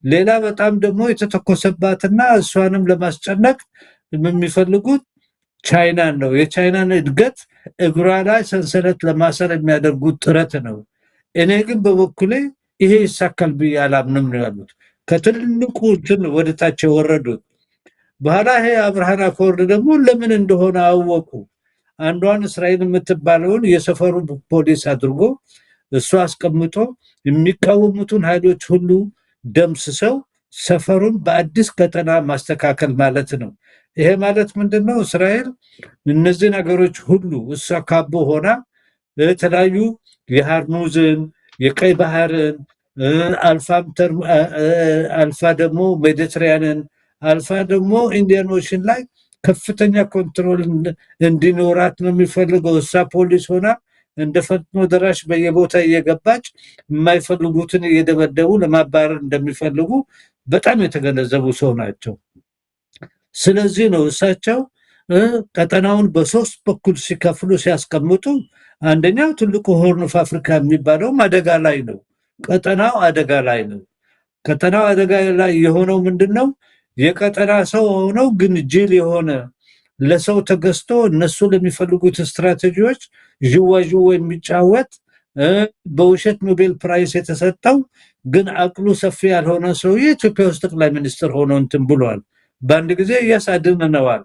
ሌላ በጣም ደግሞ የተተኮሰባትና እሷንም ለማስጨነቅ የሚፈልጉት ቻይናን ነው። የቻይናን እድገት እግሯ ላይ ሰንሰለት ለማሰር የሚያደርጉት ጥረት ነው። እኔ ግን በበኩሌ ይሄ ይሳካል ብዬ አላምንም ነው ያሉት። ከትልቁ እንትን ወደታች የወረዱት በኋላ ይሄ አብርሃን አኮርድ ደግሞ ለምን እንደሆነ አወቁ። አንዷን እስራኤል የምትባለውን የሰፈሩ ፖሊስ አድርጎ እሱ አስቀምጦ የሚቃወሙትን ኃይሎች ሁሉ ደምስሰው ሰፈሩን በአዲስ ቀጠና ማስተካከል ማለት ነው። ይሄ ማለት ምንድነው? እስራኤል እነዚህ ነገሮች ሁሉ እሷ ካቦ ሆና የተለያዩ የሃርሙዝን የቀይ ባህርን አልፋ ደግሞ ሜዲትራኒያንን አልፋ ደግሞ ኢንዲያን ኦሽን ላይ ከፍተኛ ኮንትሮል እንዲኖራት ነው የሚፈልገው። እሷ ፖሊስ ሆና እንደ ፈጥኖ ደራሽ በየቦታ እየገባች የማይፈልጉትን እየደበደቡ ለማባረር እንደሚፈልጉ በጣም የተገነዘቡ ሰው ናቸው። ስለዚህ ነው እሳቸው ቀጠናውን በሶስት በኩል ሲከፍሉ ሲያስቀምጡ፣ አንደኛው ትልቁ ሆርን ኦፍ አፍሪካ የሚባለው አደጋ ላይ ነው። ቀጠናው አደጋ ላይ ነው። ቀጠናው አደጋ ላይ የሆነው ምንድነው? የቀጠና ሰው ሆነው ግን ጅል የሆነ ለሰው ተገዝቶ እነሱ ለሚፈልጉት ስትራቴጂዎች ዥዋዥው የሚጫወት በውሸት ኖቤል ፕራይስ የተሰጠው ግን አቅሉ ሰፊ ያልሆነ ሰውዬ ኢትዮጵያ ውስጥ ጠቅላይ ሚኒስትር ሆኖ እንትን ብሏል። በአንድ ጊዜ እያሳድነዋል።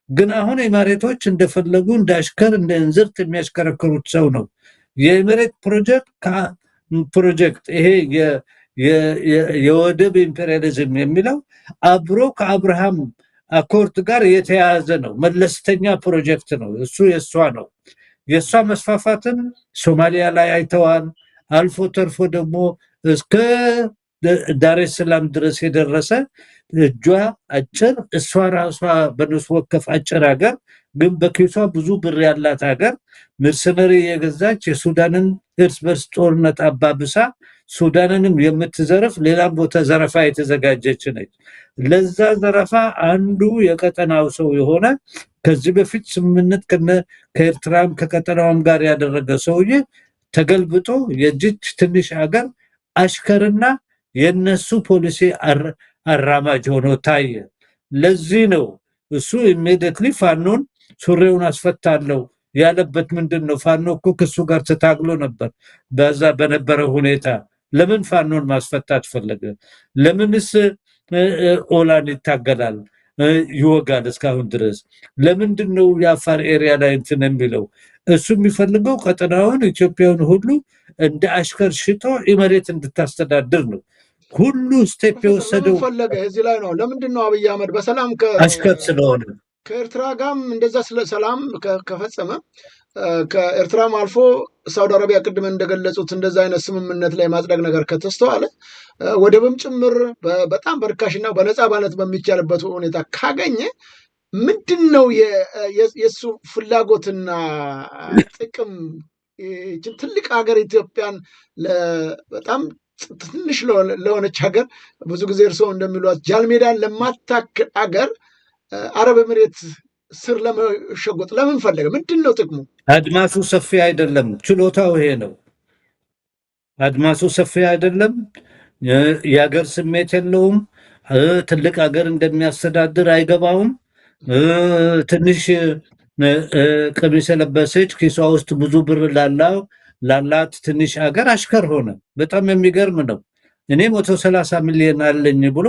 ግን አሁን የመሬቶች እንደፈለጉ እንደ አሽከር እንደ እንዝርት የሚያሽከረክሩት ሰው ነው። የመሬት ፕሮጀክት ይሄ የወደብ ኢምፔሪያሊዝም የሚለው አብሮ ከአብርሃም አኮርድ ጋር የተያያዘ ነው። መለስተኛ ፕሮጀክት ነው። እሱ የእሷ ነው። የእሷ መስፋፋትን ሶማሊያ ላይ አይተዋል። አልፎ ተርፎ ደግሞ እስከ ዳሬ ሰላም ድረስ የደረሰ እጇ አጭር፣ እሷ ራሷ በንስ ወከፍ አጭር ሀገር ግን በኪሷ ብዙ ብር ያላት ሀገር መርሰነሪ የገዛች የሱዳንን እርስ በርስ ጦርነት አባብሳ ሱዳንንም የምትዘረፍ ሌላም ቦታ ዘረፋ የተዘጋጀች ነች። ለዛ ዘረፋ አንዱ የቀጠናው ሰው የሆነ ከዚህ በፊት ስምምነት ከኤርትራም ከቀጠናውም ጋር ያደረገ ሰውዬ ተገልብጦ የጅች ትንሽ ሀገር አሽከርና የነሱ ፖሊሲ አራማጅ ሆኖ ታየ። ለዚህ ነው እሱ ኢሚዲየትሊ ፋኖን ሱሪውን አስፈታለው ያለበት። ምንድነው? ፋኖ እኮ ከሱ ጋር ተታግሎ ነበር በዛ በነበረ ሁኔታ። ለምን ፋኖን ማስፈታት ፈለገ? ለምንስ ኦላን ይታገላል ይወጋል እስካሁን ድረስ? ለምንድነው የአፋር ኤሪያ ላይ እንትን የሚለው? እሱ የሚፈልገው ቀጠናውን ኢትዮጵያን ሁሉ እንደ አሽከር ሽጦ መሬት እንድታስተዳድር ነው። ሁሉ ስቴፕ የወሰደው ፈለገ እዚህ ላይ ነው። ለምንድነው አብይ አህመድ በሰላም አሽከር ስለሆነ ከኤርትራ ጋርም እንደዛ ሰላም ከፈጸመ ከኤርትራም አልፎ ሳውዲ አረቢያ ቅድም እንደገለጹት እንደዛ አይነት ስምምነት ላይ ማጽደቅ ነገር ከተስተዋለ ወደብም ጭምር በጣም በርካሽና በነፃ ባነት በሚቻልበት ሁኔታ ካገኘ ምንድነው የሱ ፍላጎትና ጥቅም? ትልቅ ሀገር ኢትዮጵያን በጣም ትንሽ ለሆነች ሀገር ብዙ ጊዜ እርስዎ እንደሚሏት ጃልሜዳን ለማታክል ሀገር አረብ ኤምሬት ስር ለመሸጎጥ ለምን ፈለገ? ምንድን ነው ጥቅሙ? አድማሱ ሰፊ አይደለም። ችሎታው ይሄ ነው። አድማሱ ሰፊ አይደለም። የሀገር ስሜት የለውም። ትልቅ ሀገር እንደሚያስተዳድር አይገባውም። ትንሽ ቀሚስ የለበሰች ኪሷ ውስጥ ብዙ ብር ላለው ላላት ትንሽ ሀገር አሽከር ሆነ። በጣም የሚገርም ነው። እኔ 130 ሚሊዮን አለኝ ብሎ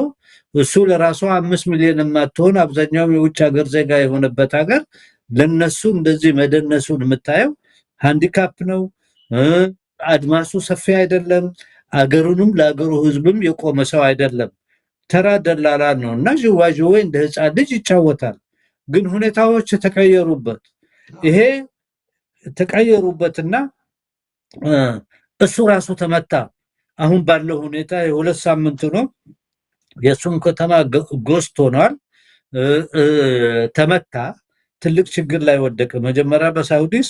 እሱ ለራሱ 5 ሚሊዮን የማትሆን አብዛኛው የውጭ ሀገር ዜጋ የሆነበት ሀገር ለነሱ እንደዚህ መደነሱን የምታየው ሃንዲካፕ ነው። አድማሱ ሰፊ አይደለም። አገሩንም ለአገሩ ህዝብም የቆመ ሰው አይደለም። ተራ ደላላ ነው እና ዥዋዥዌ እንደ ህፃን ልጅ ይጫወታል። ግን ሁኔታዎች ተቀየሩበት። ይሄ ተቀየሩበትና እሱ ራሱ ተመታ። አሁን ባለው ሁኔታ የ2 ሳምንት ነው የሱን ከተማ ጎስት ሆኗል። ተመታ። ትልቅ ችግር ላይ ወደቀ። መጀመሪያ በሳውዲስ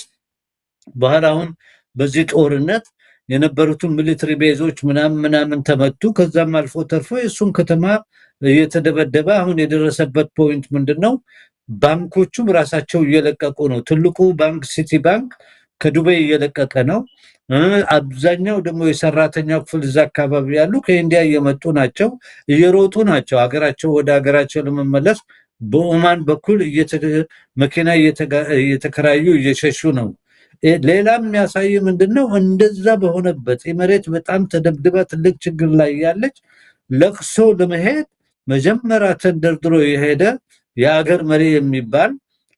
በኋላ አሁን በዚህ ጦርነት የነበሩትን ሚሊተሪ ቤዞች ምናምን ተመቱ። ከዛም አልፎ ተርፎ የሱን ከተማ እየተደበደበ አሁን የደረሰበት ፖይንት ምንድነው? ባንኮቹም ራሳቸው እየለቀቁ ነው። ትልቁ ባንክ ሲቲ ባንክ ከዱባይ እየለቀቀ ነው። አብዛኛው ደግሞ የሰራተኛው ክፍል እዛ አካባቢ ያሉ ከኢንዲያ እየመጡ ናቸው፣ እየሮጡ ናቸው ሀገራቸው ወደ ሀገራቸው ለመመለስ በኦማን በኩል መኪና እየተከራዩ እየሸሹ ነው። ሌላም የሚያሳይ ምንድነው? እንደዛ በሆነበት መሬት በጣም ተደብድባ ትልቅ ችግር ላይ ያለች ለቅሶ ለመሄድ መጀመሪያ ተንደርድሮ የሄደ የሀገር መሪ የሚባል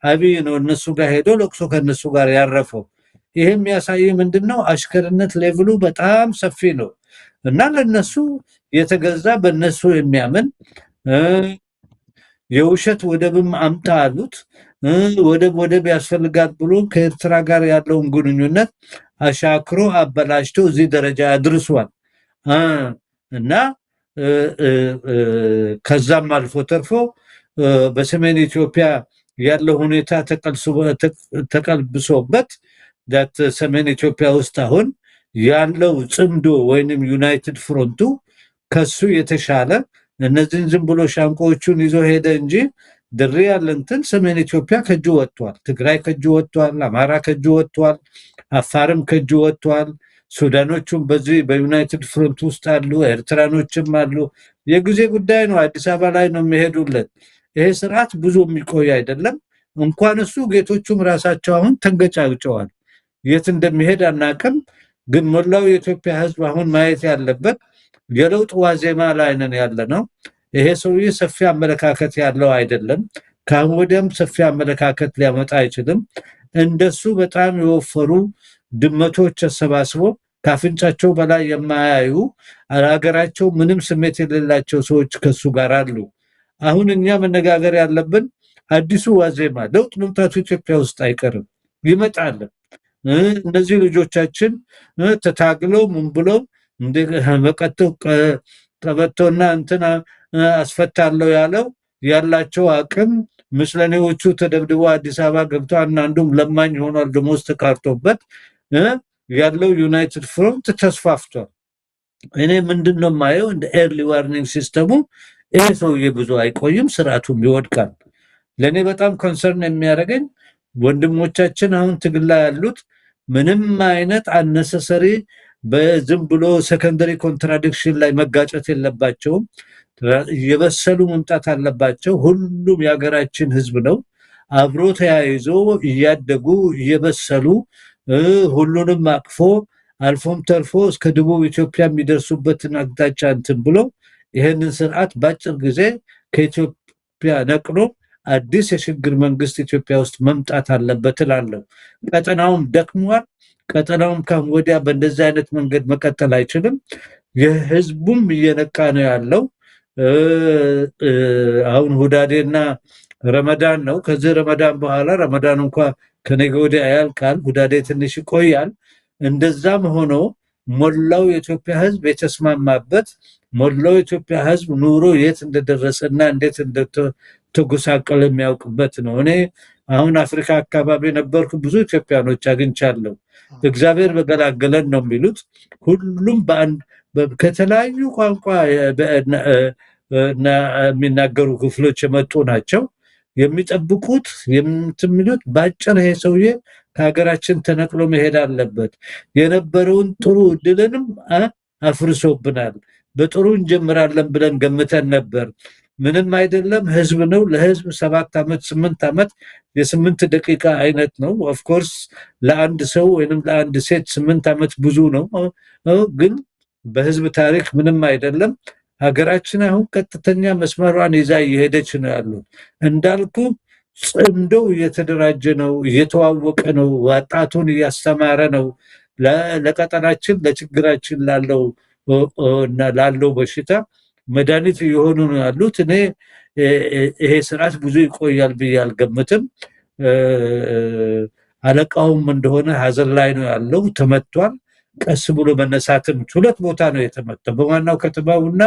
አብይ ነው እነሱ ጋር ሄዶ ለቅሶ ከነሱ ጋር ያረፈው። ይሄ የሚያሳይ ምንድነው? አሽከርነት ሌቭሉ በጣም ሰፊ ነው እና ለነሱ የተገዛ በነሱ የሚያምን የውሸት ወደብም አምጣ አሉት። ወደብ ያስፈልጋል ብሎ ከኤርትራ ጋር ያለውን ግንኙነት አሻክሮ አበላሽቶ እዚህ ደረጃ አድርሷል እና ከዛም አልፎ ተርፎ በሰሜን ኢትዮጵያ ያለው ሁኔታ ተቀልብሶበት ሰሜን ኢትዮጵያ ውስጥ አሁን ያለው ጽምዶ ወይንም ዩናይትድ ፍሮንቱ ከሱ የተሻለ እነዚህን ዝም ብሎ ሻንቆቹን ይዞ ሄደ እንጂ ድሬ ያለንትን ሰሜን ኢትዮጵያ ከጁ ወጥቷል። ትግራይ ከጁ ወጥቷል። አማራ ከጁ ወጥቷል። አፋርም ከጁ ወጥቷል። ሱዳኖቹም በዚህ በዩናይትድ ፍሮንት ውስጥ አሉ። ኤርትራኖችም አሉ። የጊዜ ጉዳይ ነው። አዲስ አበባ ላይ ነው የሚሄዱለት። ይሄ ስርዓት ብዙ የሚቆይ አይደለም። እንኳን እሱ ጌቶቹም ራሳቸው አሁን ተንገጫግጨዋል። የት እንደሚሄድ አናቅም። ግን ሞላው የኢትዮጵያ ህዝብ አሁን ማየት ያለበት የለውጥ ዋዜማ ላይ ነን ያለ ነው። ይሄ ሰውዬ ሰፊ አመለካከት ያለው አይደለም። ከአሁን ወዲያም ሰፊ አመለካከት ሊያመጣ አይችልም። እንደሱ በጣም የወፈሩ ድመቶች ተሰባስቦ ካፍንጫቸው በላይ የማያዩ ሀገራቸው ምንም ስሜት የሌላቸው ሰዎች ከሱ ጋር አሉ። አሁን እኛ መነጋገር ያለብን አዲሱ ዋዜማ ለውጥ መምጣቱ ኢትዮጵያ ውስጥ አይቀርም፣ ይመጣል። እነዚህ ልጆቻችን ተታግለው ምን ብለው መቀጠው ቀበቶና እንትና አስፈታለው ያለው ያላቸው አቅም ምስለኔዎቹ ተደብድበው አዲስ አበባ ገብተው አንዱም ለማኝ ሆኗል፣ ደሞዝ ተቃርጦበት ያለው ዩናይትድ ፍሮንት ተስፋፍቷል። እኔ ምንድነው ማየው እንደ ኤርሊ ዋርኒንግ ሲስተሙ ይሄ ሰውዬ ብዙ አይቆይም፣ ስርዓቱም ይወድቃል። ለኔ በጣም ኮንሰርን የሚያደርገኝ ወንድሞቻችን አሁን ትግል ላይ ያሉት ምንም አይነት አነሰሰሪ በዝም ብሎ ሰከንደሪ ኮንትራዲክሽን ላይ መጋጨት የለባቸውም። እየበሰሉ መምጣት አለባቸው። ሁሉም የሀገራችን ህዝብ ነው። አብሮ ተያይዞ እያደጉ እየበሰሉ ሁሉንም አቅፎ አልፎም ተርፎ እስከ ደቡብ ኢትዮጵያ የሚደርሱበትን አቅጣጫ እንትን ብሎ ይሄንን ስርዓት በአጭር ጊዜ ከኢትዮጵያ ነቅሎ አዲስ የሽግግር መንግስት ኢትዮጵያ ውስጥ መምጣት አለበት እላለሁ። ቀጠናውም ደክሟል። ቀጠናውም ካሁን ወዲያ በእንደዚህ አይነት መንገድ መቀጠል አይችልም። የህዝቡም እየነቃ ነው ያለው። አሁን ሁዳዴና ረመዳን ነው። ከዚህ ረመዳን በኋላ ረመዳን እንኳን ከነገ ወዲያ ያልቃል፣ ሁዳዴ ትንሽ ይቆያል። እንደዛም ሆኖ ሞላው የኢትዮጵያ ህዝብ የተስማማበት ሞላው የኢትዮጵያ ህዝብ ኑሮ የት እንደደረሰና እንዴት እንደተጎሳቀለ የሚያውቅበት ነው። እኔ አሁን አፍሪካ አካባቢ ነበርኩ፣ ብዙ ኢትዮጵያኖች አግኝቻለሁ። እግዚአብሔር በገላገለን ነው የሚሉት። ሁሉም ከተለያዩ ቋንቋ የሚናገሩ ክፍሎች የመጡ ናቸው። የሚጠብቁት የሚሉት ባጭር ይሄ ሰውዬ ከሀገራችን ተነቅሎ መሄድ አለበት። የነበረውን ጥሩ እድልንም አፍርሶብናል። በጥሩ እንጀምራለን ብለን ገምተን ነበር። ምንም አይደለም። ህዝብ ነው። ለህዝብ 7 ዓመት 8 ዓመት የ8 ደቂቃ አይነት ነው። ኦፍ ኮርስ ለአንድ ሰው ወይንም ለአንድ ሴት 8 ዓመት ብዙ ነው፣ ግን በህዝብ ታሪክ ምንም አይደለም። ሀገራችን አሁን ቀጥተኛ መስመሯን ይዛ እየሄደች ነው ያለው። እንዳልኩ ጽምዶው እየተደራጀ ነው፣ እየተዋወቀ ነው፣ ወጣቱን እያስተማረ ነው። ለቀጠናችን ለችግራችን ላለው በሽታ መድኃኒት እየሆኑ ነው ያሉት። እኔ ይሄ ስርዓት ብዙ ይቆያል ብዬ አልገምትም። አለቃውም እንደሆነ ሀዘን ላይ ነው ያለው፣ ተመቷል። ቀስ ብሎ መነሳትም 2 ቦታ ነው የተመታው፣ በዋናው ከተማውና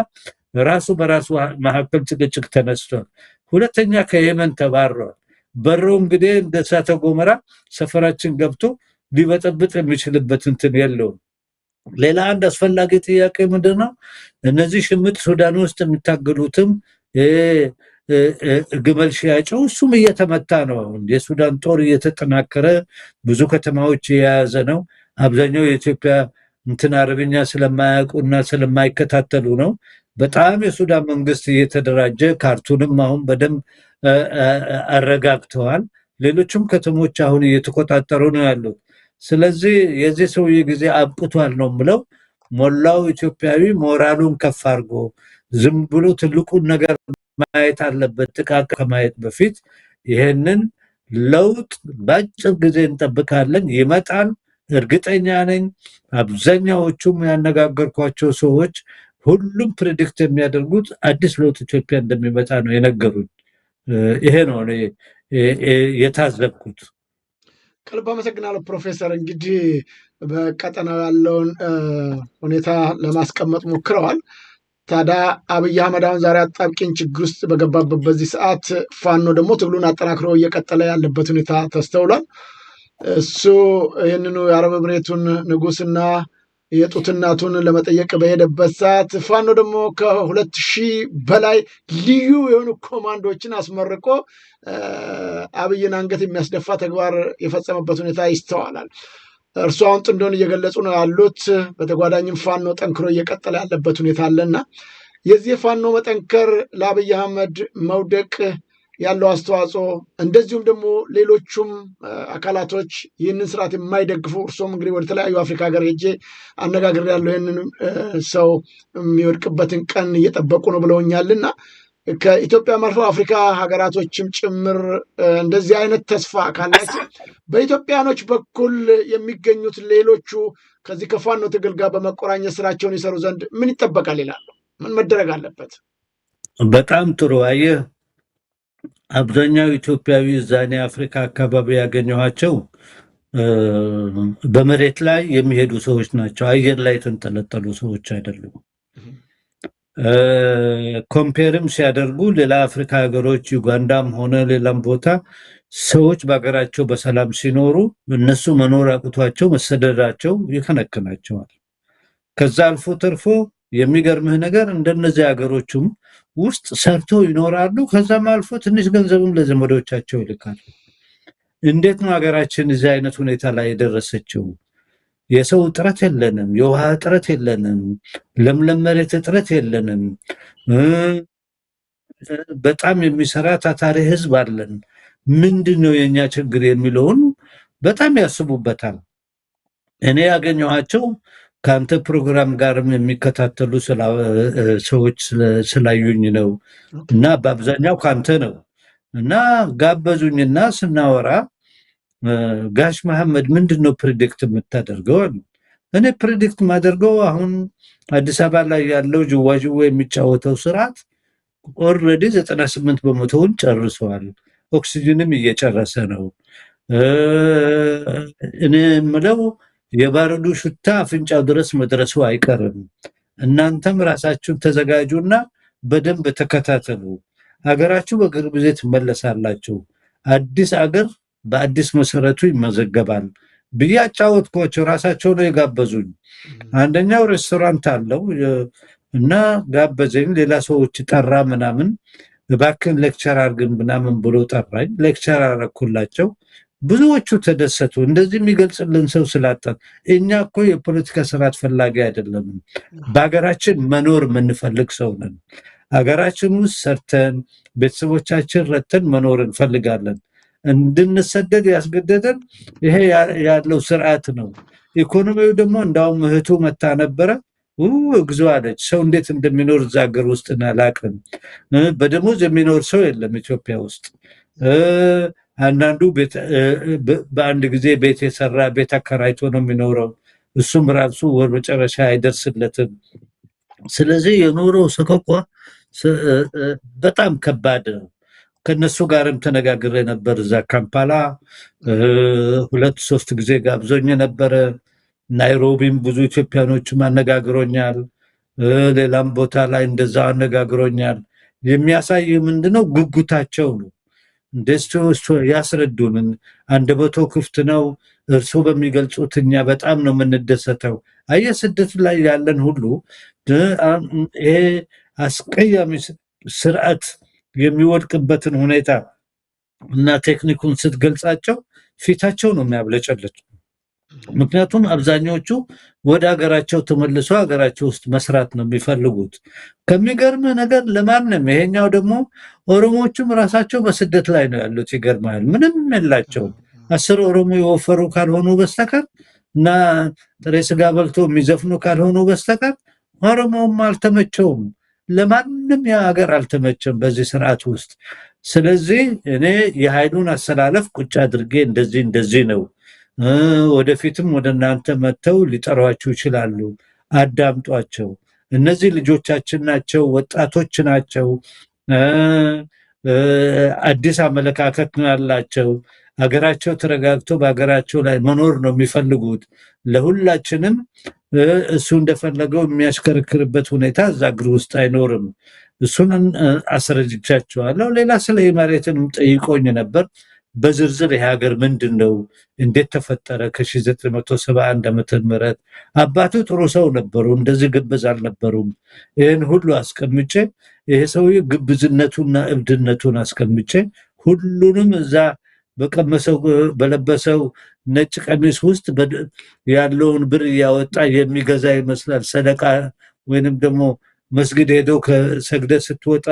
ራሱ በራሱ መካከል ጭቅጭቅ ተነስቷል። ሁለተኛ ከየመን ተባረዋል። በረው እንግዲህ እንደ እሳተ ገሞራ ሰፈራችን ገብቶ ሊበጠብጥ የሚችልበት እንትን የለውም። ሌላ አንድ አስፈላጊ ጥያቄ ምንድነው? እነዚህ ሽምጥ ሱዳን ውስጥ የሚታገሉትም ግመል ሽያጭው እሱም እየተመታ ነው። አሁን የሱዳን ጦር እየተጠናከረ ብዙ ከተማዎች የያዘ ነው። አብዛኛው የኢትዮጵያ እንትን አረብኛ ስለማያውቁና ስለማይከታተሉ ነው። በጣም የሱዳን መንግስት እየተደራጀ ካርቱንም አሁን በደንብ አረጋግተዋል። ሌሎችም ከተሞች አሁን እየተቆጣጠሩ ነው ያሉት። ስለዚህ የዚህ ሰውዬ ጊዜ አብቅቷል ነው የምለው። ሞላው ኢትዮጵያዊ ሞራሉን ከፍ አድርጎ ዝም ብሎ ትልቁን ነገር ማየት አለበት። ጥቃቅ ከማየት በፊት ይሄንን ለውጥ በአጭር ጊዜ እንጠብቃለን፣ ይመጣል፣ እርግጠኛ ነኝ። አብዛኛዎቹም ያነጋገርኳቸው ሰዎች ሁሉም ፕሬዲክት የሚያደርጉት አዲስ ለውጥ ኢትዮጵያ እንደሚመጣ ነው የነገሩኝ። ይሄ ነው የታዘብኩት። ከልብ አመሰግናለሁ ፕሮፌሰር። እንግዲህ በቀጠናው ያለውን ሁኔታ ለማስቀመጥ ሞክረዋል። ታዲያ አብይ አህመድ አሁን ዛሬ አጣብቂኝ ችግር ውስጥ በገባበት በዚህ ሰዓት ፋኖ ደግሞ ትግሉን አጠናክሮ እየቀጠለ ያለበት ሁኔታ ተስተውሏል። እሱ ይህንኑ የአረብ ኤምሬቱን ንጉስና የጡት እናቱን ለመጠየቅ በሄደበት ሰዓት ፋኖ ደግሞ ከ2000 በላይ ልዩ የሆኑ ኮማንዶችን አስመርቆ አብይን አንገት የሚያስደፋ ተግባር የፈጸመበት ሁኔታ ይስተዋላል። እርሱ አሁን ጥንዶን እየገለጹ ነው ያሉት። በተጓዳኝም ፋኖ ጠንክሮ እየቀጠለ ያለበት ሁኔታ አለና የዚህ ፋኖ መጠንከር ለአብይ አህመድ መውደቅ ያለው አስተዋጽኦ፣ እንደዚሁም ደግሞ ሌሎቹም አካላቶች ይህንን ስርዓት የማይደግፉ እርሶም እንግዲህ ወደ ተለያዩ አፍሪካ ሀገር ሄጄ አነጋግር ያለው ይህንን ሰው የሚወድቅበትን ቀን እየጠበቁ ነው ብለውኛልና ከኢትዮጵያ አልፈው አፍሪካ ሀገራቶችም ጭምር እንደዚህ አይነት ተስፋ ካላቸው በኢትዮጵያኖች በኩል የሚገኙት ሌሎቹ ከዚህ ከፋኖ ትግል ጋር በመቆራኘት ስራቸውን ይሰሩ ዘንድ ምን ይጠበቃል ይላሉ? ምን መደረግ አለበት? በጣም ጥሩ። አየህ፣ አብዛኛው ኢትዮጵያዊ ዛኔ አፍሪካ አካባቢ ያገኘኋቸው በመሬት ላይ የሚሄዱ ሰዎች ናቸው። አየር ላይ የተንጠለጠሉ ሰዎች አይደሉም። ኮምፔርም ሲያደርጉ ሌላ አፍሪካ ሀገሮች ዩጋንዳም ሆነ ሌላም ቦታ ሰዎች በሀገራቸው በሰላም ሲኖሩ እነሱ መኖር አቅቷቸው መሰደዳቸው ይከነክናቸዋል። ከዛ አልፎ ተርፎ የሚገርምህ ነገር እንደነዚህ ሀገሮችም ውስጥ ሰርተው ይኖራሉ። ከዛም አልፎ ትንሽ ገንዘብም ለዘመዶቻቸው ይልካሉ። እንዴት ነው ሀገራችን እዚህ አይነት ሁኔታ ላይ የደረሰችው? የሰው እጥረት የለንም፣ የውሃ እጥረት የለንም፣ ለምለም መሬት እጥረት የለንም። በጣም የሚሰራ ታታሪ ህዝብ አለን። ምንድነው የኛ ችግር የሚለውን በጣም ያስቡበታል። እኔ ያገኘኋቸው ከአንተ ፕሮግራም ጋርም የሚከታተሉ ሰዎች ስላዩኝ ነው እና በአብዛኛው ከአንተ ነው እና ጋበዙኝና ስናወራ ጋሽ መሐመድ ምንድነው ፕሬዲክት የምታደርገው? እኔ ፕሬዲክት ማደርገው አሁን አዲስ አበባ ላይ ያለው ጅዋጅዌ የሚጫወተው ስርዓት ኦልሬዲ 98 በመቶውን ጨርሰዋል። ኦክሲጅንም እየጨረሰ ነው። እኔ የምለው የባረዱ ሽታ አፍንጫው ድረስ መድረሱ አይቀርም። እናንተም ራሳችሁን ተዘጋጁና በደንብ ተከታተሉ። ሀገራችሁ በቅርብ ጊዜ ትመለሳላችሁ። አዲስ አገር በአዲስ መሰረቱ ይመዘገባል ብዬ አጫወትኳቸው። ራሳቸው ነው የጋበዙኝ። አንደኛው ሬስቶራንት አለው እና ጋበዘኝ። ሌላ ሰዎች ጠራ ምናምን፣ እባክን ሌክቸር አድርግን ምናምን ብሎ ጠራኝ። ሌክቸር አደረኩላቸው። ብዙዎቹ ተደሰቱ። እንደዚህ የሚገልጽልን ሰው ስላጣን። እኛ እኮ የፖለቲካ ስርዓት ፈላጊ አይደለንም፣ በሀገራችን መኖር የምንፈልግ ሰው ነን። ሀገራችን ውስጥ ሰርተን ቤተሰቦቻችን ረተን መኖር እንፈልጋለን። እንድንሰደድ ያስገደደን ይሄ ያለው ስርዓት ነው። ኢኮኖሚው ደግሞ እንዳውም እህቱ መታ ነበረ እግዚኦ አለች። ሰው እንዴት እንደሚኖር እዛ ሀገር ውስጥ አላውቅም። በደሞዝ የሚኖር ሰው የለም ኢትዮጵያ ውስጥ። አንዳንዱ በአንድ ጊዜ ቤት የሰራ ቤት አከራይቶ ነው የሚኖረው። እሱም ራሱ ወር መጨረሻ አይደርስለትም። ስለዚህ የኑሮ ሰቆቃ በጣም ከባድ ነው። ከነሱ ጋርም ተነጋግሬ ነበር። እዛ ካምፓላ 2-3 ጊዜ ጋብዞኝ ነበረ። ናይሮቢም ብዙ ኢትዮጵያኖችም አነጋግሮኛል። ሌላም ቦታ ላይ እንደዛ አነጋግሮኛል። የሚያሳይ ምንድነው ጉጉታቸው ነው። እንደሱ ያስረዱን። አንደበቶ ክፍት ነው። እርሱ በሚገልጹት እኛ በጣም ነው የምንደሰተው። ስደት ላይ ያለን ሁሉ ይሄ አስቀያሚ ስርዓት የሚወድቅበትን ሁኔታ እና ቴክኒኩን ስትገልጻቸው ፊታቸው ነው የሚያብለጨልጭ። ምክንያቱም አብዛኞቹ ወደ ሀገራቸው ተመልሶ ሀገራቸው ውስጥ መስራት ነው የሚፈልጉት። ከሚገርም ነገር ለማንም ይሄኛው ደግሞ ኦሮሞዎቹም ራሳቸው በስደት ላይ ነው ያሉት። ይገርማል። ምንም የላቸውም። 10 ኦሮሞ የወፈሩ ካልሆኑ በስተቀር እና ጥሬ ስጋ በልቶ የሚዘፍኑ ካልሆኑ በስተቀር ኦሮሞውም አልተመቸውም። ለማንም የሀገር አልተመቸም በዚህ ስርዓት ውስጥ። ስለዚህ እኔ የኃይሉን አሰላለፍ ቁጭ አድርጌ እንደዚህ ነው፣ ወደፊትም ወደ እናንተ መጥተው ሊጠሯችሁ ይችላሉ፣ አዳምጧቸው። እነዚህ ልጆቻችን ናቸው፣ ወጣቶች ናቸው፣ አዲስ አመለካከት ያላቸው፣ ሀገራቸው ተረጋግቶ በሀገራቸው ላይ መኖር ነው የሚፈልጉት። ለሁላችንም እሱ እንደፈለገው የሚያሽከረክርበት ሁኔታ እዛ እግር ውስጥ አይኖርም። እሱን አስረድቻቸዋለሁ። ሌላ ስለ መሬትንም ጠይቆኝ ነበር በዝርዝር። ይሄ ሀገር ምንድን ነው? እንዴት ተፈጠረ? ከ1971 ዓመተ ምህረት አባቱ ጥሩ ሰው ነበሩ፣ እንደዚህ ግብዝ አልነበሩም። ይህን ሁሉ አስቀምጬ ይሄ ሰውዬ ግብዝነቱና እብድነቱን አስቀምጬ ሁሉንም እዛ በቀመሰው በለበሰው ነጭ ቀሚስ ውስጥ ያለውን ብር እያወጣ የሚገዛ ይመስላል። ሰደቃ ወይንም ደግሞ መስጊድ ሄደው ከሰግደ ስትወጣ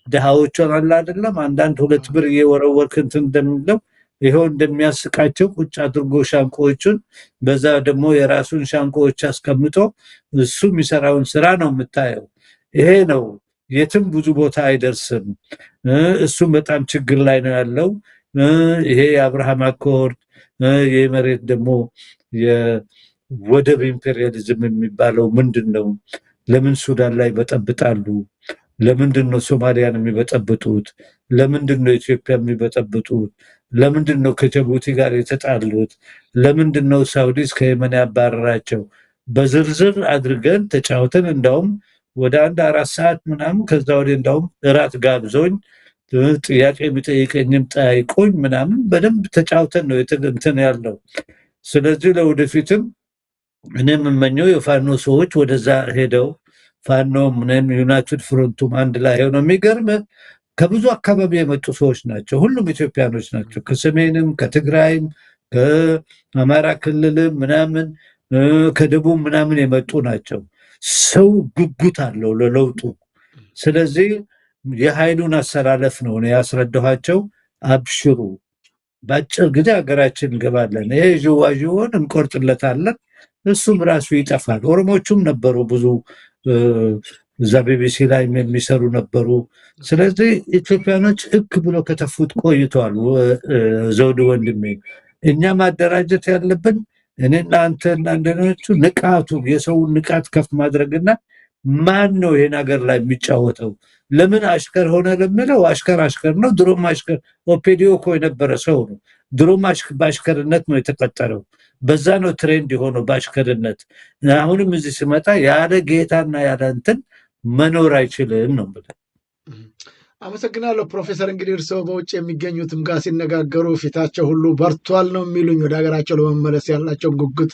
ድሃዎቿን አለ አይደለም አንዳንድ 2 ብር እየወረወርክ እንትን እንደሚለው ይሄው እንደሚያስቃቸው ቁጭ አድርጎ ሻንቆዎቹን በዛ ደግሞ የራሱን ሻንቆዎች አስቀምጦ እሱ የሚሰራውን ስራ ነው የምታየው። ይሄ ነው። የትም ብዙ ቦታ አይደርስም። እሱም በጣም ችግር ላይ ነው ያለው። ይሄ የአብርሃም አኮርድ የመሬት ደግሞ የወደብ ኢምፔሪያሊዝም የሚባለው ምንድን ነው? ለምን ሱዳን ላይ በጠብጣሉ? ለምንድን ነው ሶማሊያን የሚበጠብጡት? ለምንድን ነው ኢትዮጵያ የሚበጠብጡት? ለምንድን ነው ከጅቡቲ ጋር የተጣሉት? ለምንድን ነው ሳውዲስ ከየመን ያባረራቸው? በዝርዝር አድርገን ተጫውተን እንዳውም ወደ 1-4 ሰዓት ምናምን ከዛ ወዲህ እንዳውም እራት ጋብዞኝ ጥያቄ የሚጠይቀኝም ጠይቆኝ ምናምን በደንብ ተጫውተን ነው እንትን ያለው። ስለዚህ ለወደፊትም እኔ የምመኘው የፋኖ ሰዎች ወደዛ ሄደው ፋኖ ምንም ዩናይትድ ፍሮንቱም አንድ ላይ ሆነው የሚገርም ከብዙ አካባቢ የመጡ ሰዎች ናቸው። ሁሉም ኢትዮጵያኖች ናቸው። ከሰሜንም ከትግራይም ከአማራ ክልልም ምናምን ከደቡብ ምናምን የመጡ ናቸው። ሰው ጉጉት አለው ለለውጡ። ስለዚህ የኃይሉን አሰላለፍ ነው ያስረዳኋቸው። አብሽሩ፣ በአጭር ጊዜ ሀገራችን እንገባለን። ይሄ ዥዋዥውን እንቆርጥለታለን፣ እሱም ራሱ ይጠፋል። ኦሮሞቹም ነበሩ ብዙ እዛ ቢቢሲ ላይ የሚሰሩ ነበሩ። ስለዚህ ኢትዮጵያኖች እክ ብሎ ከተፉት ቆይተዋል። ዘውዱ ወንድሜ፣ እኛ ማደራጀት ያለብን እኔና አንተ እና እንደነቹ ንቃቱ የሰውን ንቃት ከፍ ማድረግና ማን ነው ይሄን ሀገር ላይ የሚጫወተው? ለምን አሽከር ሆነ ለሚለው አሽከር ነው። ድሮም አሽከር ኦፔዲዮ እኮ የነበረ ሰው ነው። ድሮም በአሽከርነት ነው የተቀጠረው። በዛ ነው ትሬንድ የሆነው በአሽከርነት። አሁንም እዚህ ሲመጣ ያለ ጌታና ያለ እንትን መኖር አይችልም ነው ብለ። አመሰግናለሁ ፕሮፌሰር። እንግዲህ እርስዎ በውጭ የሚገኙትም ጋር ሲነጋገሩ ፊታቸው ሁሉ በርቷል ነው የሚሉኝ። ወደ ሀገራቸው ለመመለስ ያላቸውን ጉጉት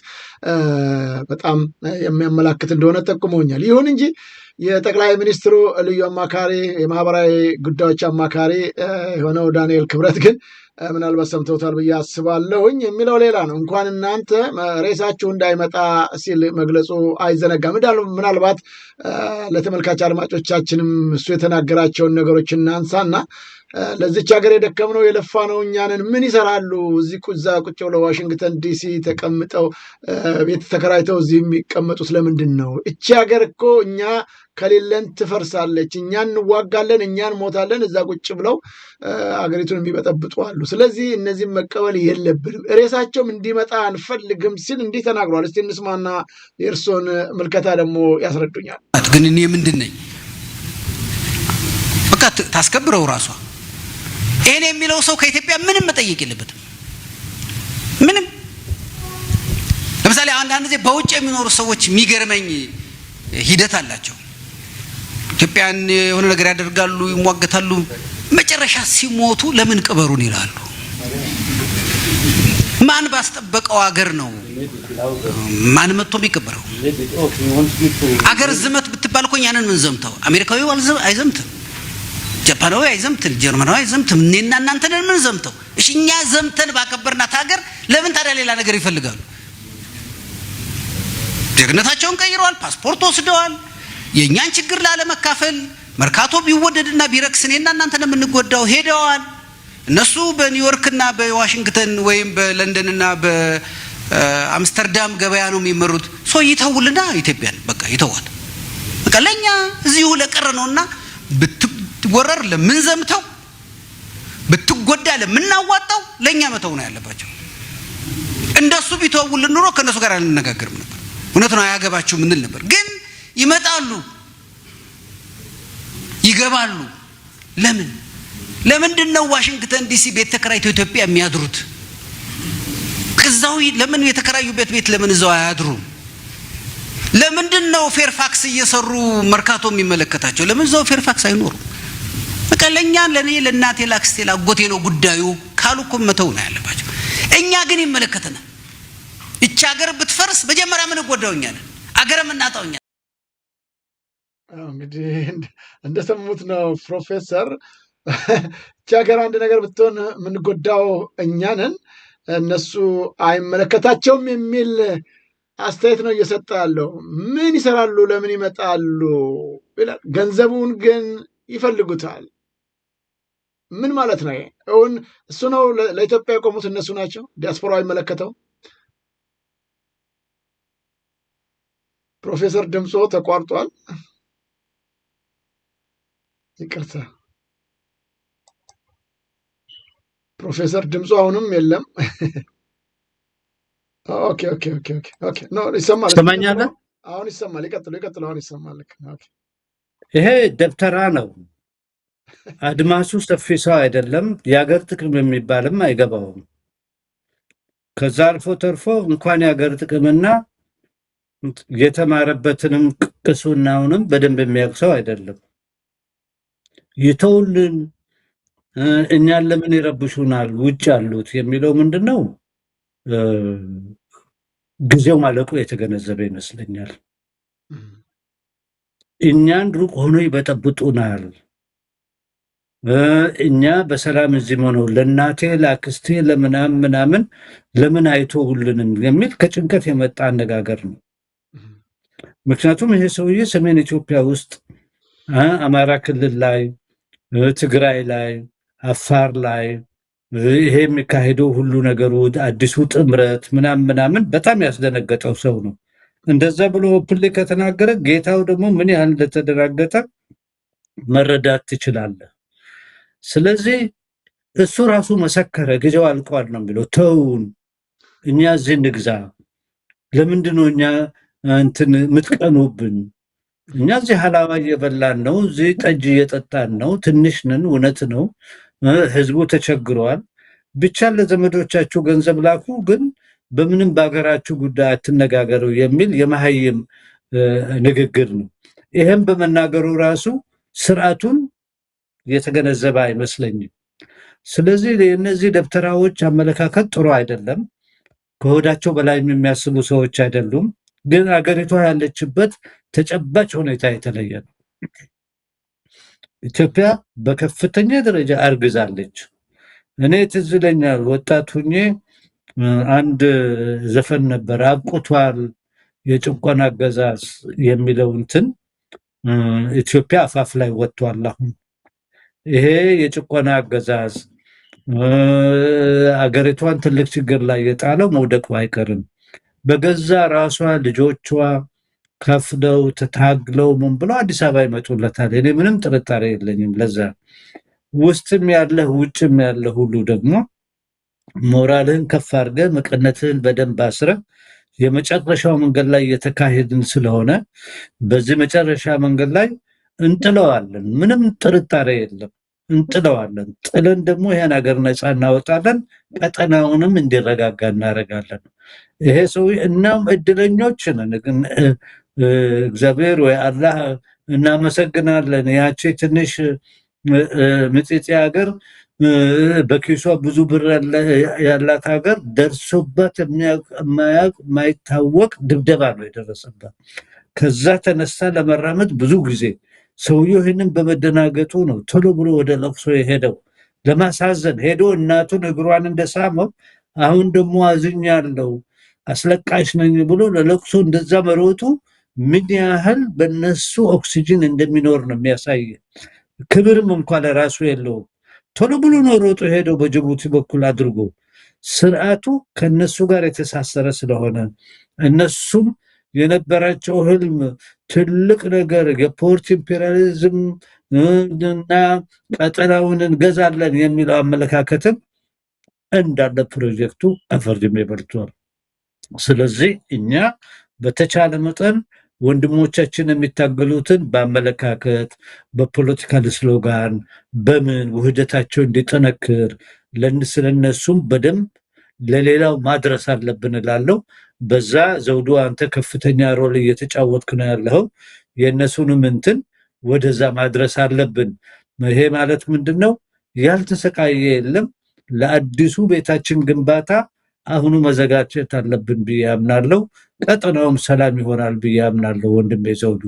በጣም የሚያመላክት እንደሆነ ጠቁመውኛል። ይሁን እንጂ የጠቅላይ ሚኒስትሩ ልዩ አማካሪ የማህበራዊ ጉዳዮች አማካሪ የሆነው ዳንኤል ክብረት ግን ምናልባት ሰምተውታል ብዬ አስባለሁኝ። የሚለው ሌላ ነው። እንኳን እናንተ ሬሳችሁ እንዳይመጣ ሲል መግለጹ አይዘነጋም። ምናልባት ለተመልካች አድማጮቻችንም እሱ የተናገራቸውን ነገሮች እናንሳና ለዚች ሀገር የደከምነው የለፋነው እኛንን ምን ይሰራሉ? እዚህ እዛ ቁጭ ብለው ዋሽንግተን ዲሲ ተቀምጠው ቤት ተከራይተው እዚህ የሚቀመጡት ለምንድን ነው? እቺ ሀገር እኮ እኛ ከሌለን ትፈርሳለች። እኛ እንዋጋለን፣ እኛ እንሞታለን። እዛ ቁጭ ብለው አገሪቱን የሚበጠብጡ አሉ። ስለዚህ እነዚህም መቀበል የለብንም፣ ሬሳቸውም እንዲመጣ አንፈልግም ሲል እንዲህ ተናግሯል። እስቲ እንስማና የእርሶን ምልከታ ደግሞ ያስረዱኛል። ግን እኔ ምንድን ነኝ? በቃ ታስከብረው ራሷ። ይሄን የሚለው ሰው ከኢትዮጵያ ምንም መጠየቅ የለበትም። ምንም። ለምሳሌ አንዳንድ ጊዜ በውጭ የሚኖሩ ሰዎች የሚገርመኝ ሂደት አላቸው። ኢትዮጵያን የሆነ ነገር ያደርጋሉ፣ ይሟገታሉ። መጨረሻ ሲሞቱ ለምን ቅበሩን ይላሉ። ማን ባስጠበቀው ሀገር ነው ማን መጥቶ የሚቀበረው? አገር ዝመት ብትባል እኮ ያንን ምን ዘምተው? አሜሪካዊው አይዘምትም፣ ጃፓናዊ አይዘምትም፣ ጀርመናዊ አይዘምትም። እኔና እናንተ ነን ምን ዘምተው? እሺ እኛ ዘምተን ባከበርናት ሀገር ለምን ታዲያ ሌላ ነገር ይፈልጋሉ? ጀግነታቸውን ቀይረዋል፣ ፓስፖርት ወስደዋል። የእኛን ችግር ላለመካፈል መርካቶ ቢወደድና ቢረክስ እኔና እናንተ ነው የምንጎዳው ሄደዋል። እነሱ በኒውዮርክና በዋሽንግተን ወይም በለንደንና በአምስተርዳም ገበያ ነው የሚመሩት። ሰው ይተውልና ኢትዮጵያን በቃ ይተዋል። በቃ ለኛ እዚሁ ለቀረ ነውና ብትወረር ለምን ዘምተው ብትጎዳ ለምናዋጣው ለኛ መተው ነው ያለባቸው። እንደሱ ቢተውልን ኑሮ ከነሱ ጋር አንነጋገርም ነበር። እውነት ነው አያገባችሁ ምንል ነበር። ግን ይመጣሉ፣ ይገባሉ። ለምንድን ነው ዋሽንግተን ዲሲ ቤት ተከራይተው ኢትዮጵያ የሚያድሩት? ከዛው ለምን የተከራዩበት ቤት ለምን እዛው አያድሩም? ለምንድን ነው ፌርፋክስ እየሰሩ መርካቶ የሚመለከታቸው? ለምን እዛው ፌርፋክስ አይኖሩም? በቃ ለኛ ለኔ ለናቴ ላክስቴ ላጎቴ ነው ጉዳዩ ካሉ እኮ መተው ነው ያለባቸው። እኛ ግን ይመለከተናል። እቺ ሀገር ብትፈርስ መጀመሪያ ምን ጎዳውኛ ነን? ሀገር ምናጣውኛ። እንግዲህ እንደሰሙት ነው ፕሮፌሰር። እቺ ሀገር አንድ ነገር ብትሆን የምንጎዳው እኛ ነን፣ እነሱ አይመለከታቸውም የሚል አስተያየት ነው እየሰጠ ያለው። ምን ይሰራሉ? ለምን ይመጣሉ? ገንዘቡን ግን ይፈልጉታል። ምን ማለት ነው? እውን እሱ ነው ለኢትዮጵያ የቆሙት እነሱ ናቸው። ዲያስፖራው አይመለከተው። ፕሮፌሰር ድምፆ ተቋርጧል። ይቅርታ ፕሮፌሰር ድምፁ አሁንም የለም። ኦኬ ይሰማል። ትሰማኛለህ? አሁን ይሰማል። ይቀጥሉ። አሁን ይሰማል። ይሄ ደብተራ ነው። አድማሱ ሰፊ ሰው አይደለም። የሀገር ጥቅም የሚባልም አይገባውም። ከዛ አልፎ ተርፎ እንኳን የሀገር ጥቅምና የተማረበትንም ቅሱናውንም በደንብ የሚያውቅ አይደለም። ይተውልን፣ እኛን ለምን ይረብሹናል ውጭ ያሉት የሚለው ምንድነው? ጊዜው ማለቁ የተገነዘበ ይመስለኛል። እኛን ሩቅ ሆኖ ይበጠብጡናል። እኛ በሰላም እዚህ ሆነው ለናቴ ላክስቴ ለምናምን ለምን አይተውልንም የሚል ከጭንቀት የመጣ አነጋገር ነው። ምክንያቱም ይሄ ሰውዬ ሰሜን ኢትዮጵያ ውስጥ አማራ ክልል ላይ፣ ትግራይ ላይ፣ አፋር ላይ ይሄ የሚካሄደው ሁሉ ነገሩ አዲሱ ጥምረት ምናምን በጣም ያስደነገጠው ሰው ነው። እንደዛ ብሎ ኦፕን ከተናገረ ጌታው ደግሞ ምን ያህል እንደተደናገጠ መረዳት ትችላለህ። ስለዚህ እሱ ራሱ መሰከረ። ጊዜው አልቋል ነው የሚለው። ተውን፣ እኛ እዚህ እንግዛ። ለምንድን ነው እኛ እንትን ምትቀኑብን? እኛ እዚህ ሀላዋ እየበላን ነው፣ እዚህ ጠጅ እየጠጣን ነው። ትንሽ ነን፣ እውነት ነው። ህዝቡ ተቸግረዋል። ብቻ ለዘመዶቻችሁ ገንዘብ ላኩ፣ ግን በምንም በሀገራችሁ ጉዳይ አትነጋገሩ የሚል የመሀይም ንግግር ነው። ይህም በመናገሩ ራሱ ስርዓቱን የተገነዘበ አይመስለኝም። ስለዚህ የእነዚህ ደብተራዎች አመለካከት ጥሩ አይደለም። ከሆዳቸው በላይ የሚያስቡ ሰዎች አይደሉም። ግን አገሪቷ ያለችበት ተጨባጭ ሁኔታ የተለየ ነው። ኢትዮጵያ በከፍተኛ ደረጃ አርግዛለች። እኔ ትዝ ይለኛል ወጣት ሁኜ አንድ ዘፈን ነበር አብቁቷል የጭቆና አገዛዝ የሚለው እንትን ኢትዮጵያ አፋፍ ላይ ወጥቷል። አሁን ይሄ የጭቆና አገዛዝ አገሪቷን ትልቅ ችግር ላይ የጣለው መውደቁ አይቀርም። በገዛ ራሷ ልጆቿ ከፍለው ተታግለው ምን ብለው አዲስ አበባ ይመጡለታል። እኔ ምንም ጥርጣሬ የለኝም። ለዛ ውስጥም ያለህ ውጭም ያለህ ሁሉ ደግሞ ሞራልህን ከፍ አድርገህ መቀነትህን በደንብ አስረህ የመጨረሻው መንገድ ላይ የተካሄድን ስለሆነ በዚህ መጨረሻ መንገድ ላይ እንጥለዋለን። ምንም ጥርጣሬ የለም። እንጥለዋለን። ጥለን ደግሞ ይሄን ሀገር ነፃ እናወጣለን። ቀጠናውንም እንዲረጋጋ እናደርጋለን። ይሄ ሰው እናም እድለኞች ነን። እግዚአብሔር ወይ አላህ እናመሰግናለን። ያቺ ትንሽ ምጽጽ ሀገር በኪሷ ብዙ ብር ያላት ሀገር ደርሶባት የማይታወቅ ድብደባ ነው የደረሰባት። ከዛ ተነሳ ለመራመድ ብዙ ጊዜ ሰውየው ይህንን በመደናገጡ ነው ቶሎ ብሎ ወደ ለቅሶ የሄደው። ለማሳዘን ሄዶ እናቱን እግሯን እንደሳመው አሁን ደግሞ አዝኛለሁ አስለቃሽ ነኝ ብሎ ለለቅሶ እንደዛ መሮጡ ምን ያህል በነሱ ኦክሲጅን እንደሚኖር ነው የሚያሳይ። ክብርም እንኳን ለራሱ የለውም። ቶሎ ብሎ ነው ሮጦ ሄደው በጅቡቲ በኩል አድርጎ። ስርዓቱ ከነሱ ጋር የተሳሰረ ስለሆነ እነሱም የነበራቸው ህልም ትልቅ ነገር የፖርት ኢምፔሪያሊዝም እና ቀጠናውን እንገዛለን የሚለው አመለካከትም እንዳለ ፕሮጀክቱ አፈርድሜ በልቷል። ስለዚህ እኛ በተቻለ መጠን ወንድሞቻችን የሚታገሉትን በአመለካከት በፖለቲካል ስሎጋን በምን ውህደታቸው እንዲጠነክር ስለነሱም በደንብ ለሌላው ማድረስ አለብን እላለሁ። በዛ ዘውዱ አንተ ከፍተኛ ሮል እየተጫወትክ ነው ያለው። የእነሱንም እንትን ወደዛ ማድረስ አለብን። ይሄ ማለት ምንድነው? ያልተሰቃየ የለም። ለአዲሱ ቤታችን ግንባታ አሁኑ መዘጋጀት አለብን ብዬ አምናለሁ። ቀጠናውም ሰላም ይሆናል ብዬ አምናለሁ። ወንድሜ ዘውዱ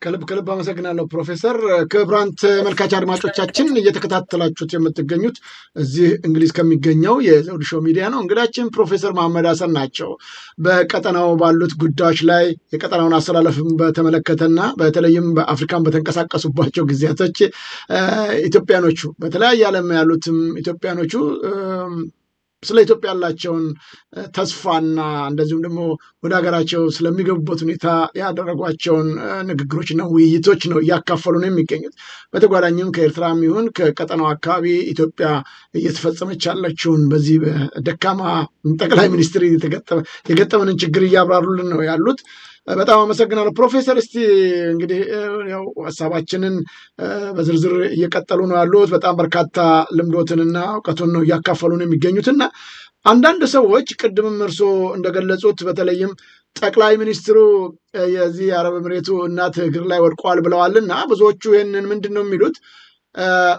ከልብ አመሰግናለሁ ፕሮፌሰር። ክቡራን ተመልካች አድማጮቻችን እየተከታተላችሁት የምትገኙት እዚህ እንግሊዝ ከሚገኘው የዘውዱ ሾው ሚዲያ ነው። እንግዳችን ፕሮፌሰር መሐመድ ሀሰን ናቸው። በቀጠናው ባሉት ጉዳዮች ላይ የቀጠናውን አስተላለፍን በተመለከተና በተለይም በአፍሪካን በተንቀሳቀሱባቸው ጊዜያቶች ኢትዮጵያኖቹ በተለያየ ዓለም ያሉትም ኢትዮጵያኖቹ ስለ ኢትዮጵያ ያላቸውን ተስፋና እንደዚሁም ደግሞ ወደ ሀገራቸው ስለሚገቡበት ሁኔታ ያደረጓቸውን ንግግሮችና ውይይቶች ነው እያካፈሉ ነው የሚገኙት። በተጓዳኝም ከኤርትራም ይሁን ከቀጠናው አካባቢ ኢትዮጵያ እየተፈጸመች ያለችውን በዚህ በደካማ ጠቅላይ ሚኒስትር የገጠመንን ችግር እያብራሩልን ነው ያሉት። በጣም አመሰግናለሁ ፕሮፌሰር። እስቲ እንግዲህ ያው ሀሳባችንን በዝርዝር እየቀጠሉ ነው ያሉት። በጣም በርካታ ልምዶትንና እውቀቱን ነው እያካፈሉ ነው የሚገኙትና አንዳንድ ሰዎች ቅድምም እርስዎ እንደገለጹት በተለይም ጠቅላይ ሚኒስትሩ የዚህ የአረብ ኤምሬቱ እናት እግር ላይ ወድቋል ብለዋልና ብዙዎቹ ይህንን ምንድን ነው የሚሉት?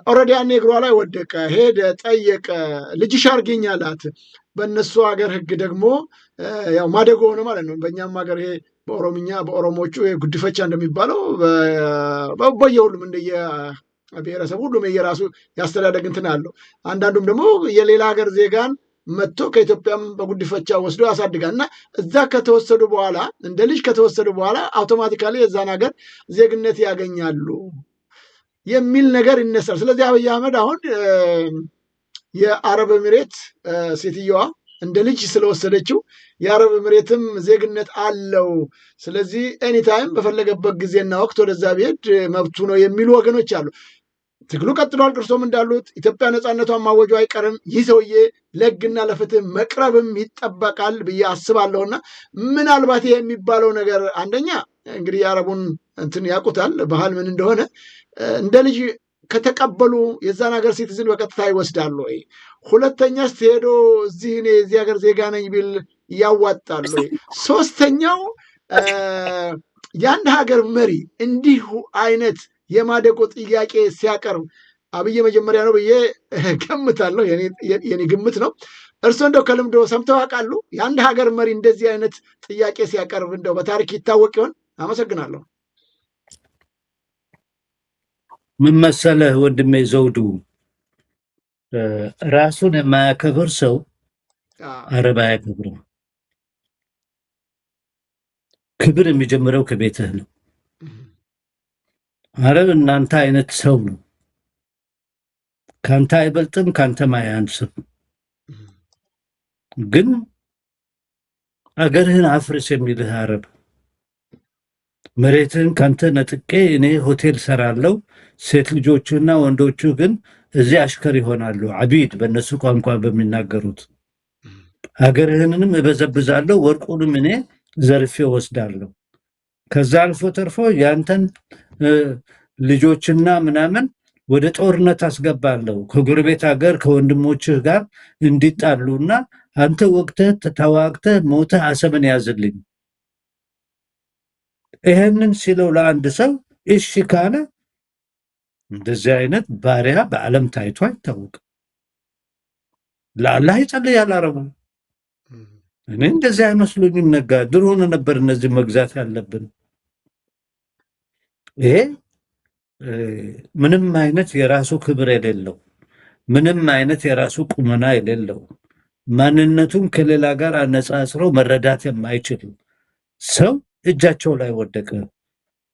ኦልሬዲ ያኔ እግሯ ላይ ወደቀ፣ ሄደ፣ ጠየቀ፣ ልጅሽ አርጊኝ አላት። በእነሱ ሀገር ህግ ደግሞ ያው ማደጎ ሆነ ማለት ነው። በእኛም ሀገር ይሄ በኦሮምኛ በኦሮሞቹ ጉድፈቻ እንደሚባለው በየሁሉም እንደየ ብሔረሰብ ሁሉም የየራሱ ያስተዳደግ እንትን አለው። አንዳንዱም ደግሞ የሌላ ሀገር ዜጋን መጥቶ ከኢትዮጵያም በጉድፈቻ ወስዶ ያሳድጋል እና እዛ ከተወሰዱ በኋላ እንደ ልጅ ከተወሰዱ በኋላ አውቶማቲካሊ የዛን ሀገር ዜግነት ያገኛሉ የሚል ነገር ይነሳል። ስለዚህ አብይ አህመድ አሁን የአረብ ኤሚሬት ሴትየዋ እንደ ልጅ ስለወሰደችው የአረብ ኤሚሬትም ዜግነት አለው፣ ስለዚህ ኤኒታይም በፈለገበት ጊዜና ወቅት ወደዛ ቢሄድ መብቱ ነው የሚሉ ወገኖች አሉ። ትግሉ ቀጥሏል። እርሶም እንዳሉት ኢትዮጵያ ነፃነቷን ማወጁ አይቀርም። ይህ ሰውዬ ለሕግና ለፍትህ መቅረብም ይጠበቃል ብዬ አስባለሁና ምናልባት ይሄ የሚባለው ነገር አንደኛ እንግዲህ የአረቡን እንትን ያውቁታል ባህል ምን እንደሆነ እንደ ልጅ ከተቀበሉ የዛን ሀገር ሲቲዝን በቀጥታ ይወስዳሉ ወይ? ሁለተኛ ስትሄዶ እዚህ እኔ የዚህ ሀገር ዜጋ ነኝ ቢል ያዋጣሉ ወይ? ሶስተኛው የአንድ ሀገር መሪ እንዲሁ አይነት የማደጎ ጥያቄ ሲያቀርብ አብይ መጀመሪያ ነው ብዬ ገምታለሁ። የኔ ግምት ነው። እርስዎ እንደው ከልምዶ ሰምተው ያውቃሉ? የአንድ ሀገር መሪ እንደዚህ አይነት ጥያቄ ሲያቀርብ እንደው በታሪክ ይታወቅ ይሆን? አመሰግናለሁ። ምን መሰለህ ወንድሜ ዘውዱ፣ ራሱን የማያከብር ሰው አረብ አያከብርም። ክብር የሚጀምረው ከቤትህ ነው። አረብ እናንተ አይነት ሰው ነው። ካንተ አይበልጥም፣ ካንተም አያንስም። ግን አገርህን አፍርስ የሚልህ አረብ መሬትህን ካንተ ነጥቄ እኔ ሆቴል ሰራለሁ፣ ሴት ልጆቹና ወንዶቹ ግን እዚህ አሽከር ይሆናሉ፣ አቢድ በእነሱ ቋንቋ በሚናገሩት። ሀገርህንንም እበዘብዛለሁ፣ ወርቁንም እኔ ዘርፌ ወስዳለሁ። ከዛ አልፎ ተርፎ ያንተን ልጆችና ምናምን ወደ ጦርነት አስገባለሁ፣ ከጎረቤት ሀገር ከወንድሞችህ ጋር እንዲጣሉና አንተ ወቅተህ ተዋግተህ ሞተህ አሰብን ያዝልኝ። ይህንን ሲለው ለአንድ ሰው እሺ ካለ እንደዚህ አይነት ባሪያ በዓለም ታይቶ አይታወቅም። ለአላህ ይጸልያል አረቡ። እኔ እንደዚህ አይመስሉኝም። ነጋ ድሮን ነበር እነዚህ መግዛት ያለብን። ይሄ ምንም አይነት የራሱ ክብር የሌለው፣ ምንም አይነት የራሱ ቁመና የሌለው፣ ማንነቱን ከሌላ ጋር አነጻጽረው መረዳት የማይችል ሰው እጃቸው ላይ ወደቀ።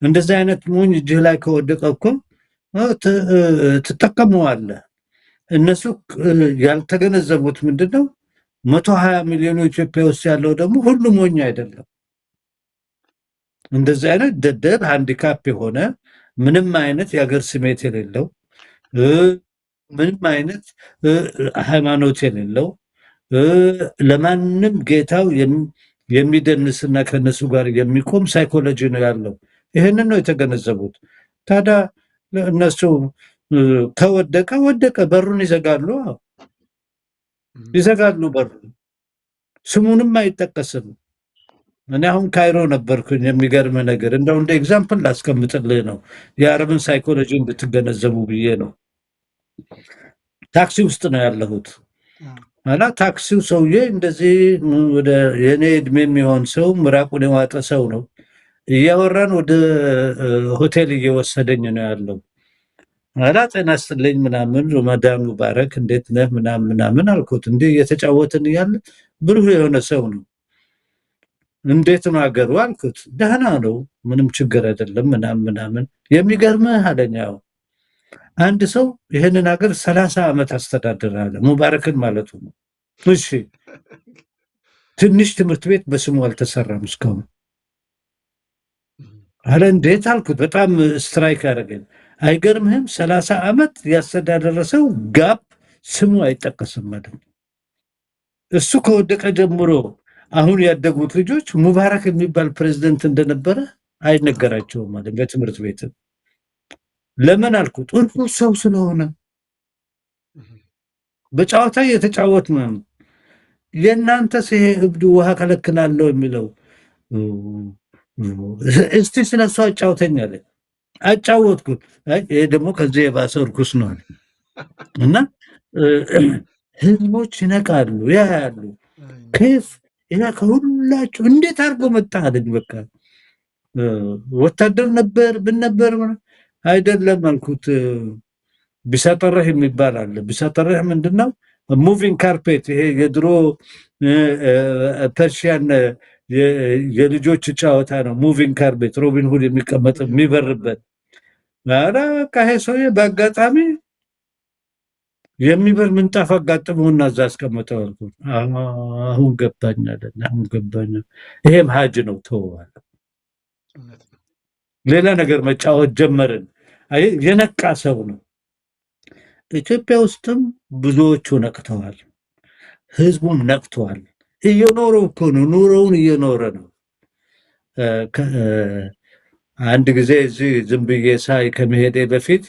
እንደዚህ አይነት ሞኝ እጅህ ላይ ከወደቀ እኮ ትጠቀመዋለህ። እነሱ ያልተገነዘቡት ምንድነው? 120 ሚሊዮን ኢትዮጵያ ውስጥ ያለው ደግሞ ሁሉ ሞኝ አይደለም። እንደዚህ አይነት ደደብ ሃንዲካፕ የሆነ ምንም አይነት የሀገር ስሜት የሌለው ምንም አይነት ሃይማኖት የሌለው ለማንም ጌታው የሚደንስና ከነሱ ጋር የሚቆም ሳይኮሎጂ ነው ያለው። ይህንን ነው የተገነዘቡት። ታዲያ እነሱ ከወደቀ ወደቀ፣ በሩን ይዘጋሉ። ይዘጋሉ በሩን፣ ስሙንም አይጠቀስም። እኔ አሁን ካይሮ ነበርኩኝ። የሚገርም ነገር እንደው እንደ ኤግዛምፕል ላስቀምጥልህ ነው፣ የአረብን ሳይኮሎጂ እንድትገነዘቡ ብዬ ነው። ታክሲ ውስጥ ነው ያለሁት እና ታክሲው ሰውዬ እንደዚህ ወደ የኔ እድሜ የሚሆን ሰው ምራቁን የዋጠ ሰው ነው። እያወራን ወደ ሆቴል እየወሰደኝ ነው ያለው። አላ ጤና ይስጥልኝ ምናምን፣ ረመዳን ሙባረክ እንዴት ነህ ምናምን አልኩት። እንዲህ እየተጫወትን እያለ ብሩህ የሆነ ሰው ነው። እንዴት ነው አገሩ አልኩት። ደህና ነው ምንም ችግር አይደለም ምናምን። የሚገርምህ አለኝ፣ ያው አንድ ሰው ይህንን ሀገር 30 ዓመት አስተዳድራለ፣ ሙባረክን ማለቱ ነው። እሺ ትንሽ ትምህርት ቤት በስሙ አልተሰራም እስካሁን አለ። እንዴት አልኩት። በጣም ስትራይክ ያደረገኝ። አይገርምህም? 30 ዓመት ያስተዳደረ ሰው ጋፕ ስሙ አይጠቀስም ማለት ነው። እሱ ከወደቀ ጀምሮ አሁን ያደጉት ልጆች ሙባረክ የሚባል ፕሬዝደንት እንደነበረ አይነገራቸውም ማለት በትምህርት ቤት። ለምን አልኩት። እርሱ ሰው ስለሆነ በጨዋታ እየተጫወት ነው። የእናንተስ ይሄ እብድ ውሃ ከለክላለሁ የሚለው እስቲ ስለሱ አጫውተኝ አለ። አጫወትኩት። ይሄ ደግሞ ከዚህ የባሰ እርኩስ ነው እና ህዝቦች ይነቃሉ፣ ያያሉ። ከፍ ያ ከሁላችሁ እንዴት አድርጎ መጣ አለኝ። በቃ ወታደር ነበር ብነበር አይደለም አልኩት። ቢሳጠረህ የሚባል አለ። ቢሳጠረህ ምንድነው? ሙቪንግ ካርፔት፣ ይሄ የድሮ ፐርሺያን የልጆች ጨዋታ ነው። ሙቪንግ ካርፔት ሮቢን ሁድ የሚቀመጥ የሚበርበት። ኧረ በቃ ይሄ ሰውዬ በአጋጣሚ የሚበር ምንጣፍ አጋጥመውና እዛ አስቀመጠው አልኩት። አሁን ገባኝ አለ። አሁን ገባኝ። ይሄም ሀጅ ነው ተወዋል። ሌላ ነገር መጫወት ጀመርን። የነቃ ሰው ነው። ኢትዮጵያ ውስጥም ብዙዎቹ ነቅተዋል። ህዝቡም ነቅተዋል። እየኖረ እኮ ነው፣ ኑሮውን እየኖረ ነው። አንድ ጊዜ እዚህ ዝም ብዬ ሳይ ከመሄዴ በፊት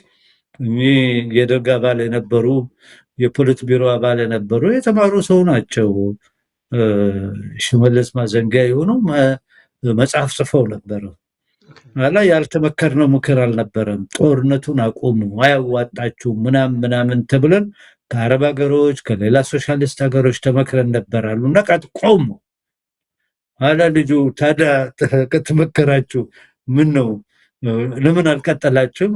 እኚህ የደርግ አባል የነበሩ የፖሊት ቢሮ አባል የነበሩ የተማሩ ሰው ናቸው። ሽመልስ ማዘንጊያ የሆኑ መጽሐፍ ጽፈው ነበረ። አላ ያልተመከርነው ምክር አልነበረም። ጦርነቱን አቁሙ፣ አያዋጣችሁም ምናምን ተብለን ከአረብ ሀገሮች ከሌላ ሶሻሊስት ሀገሮች ተመክረን ነበራሉ እና ቆሙ። አላ ልጁ ታዲያ ከተመከራችሁ ምን ነው ለምን አልቀጠላችሁም?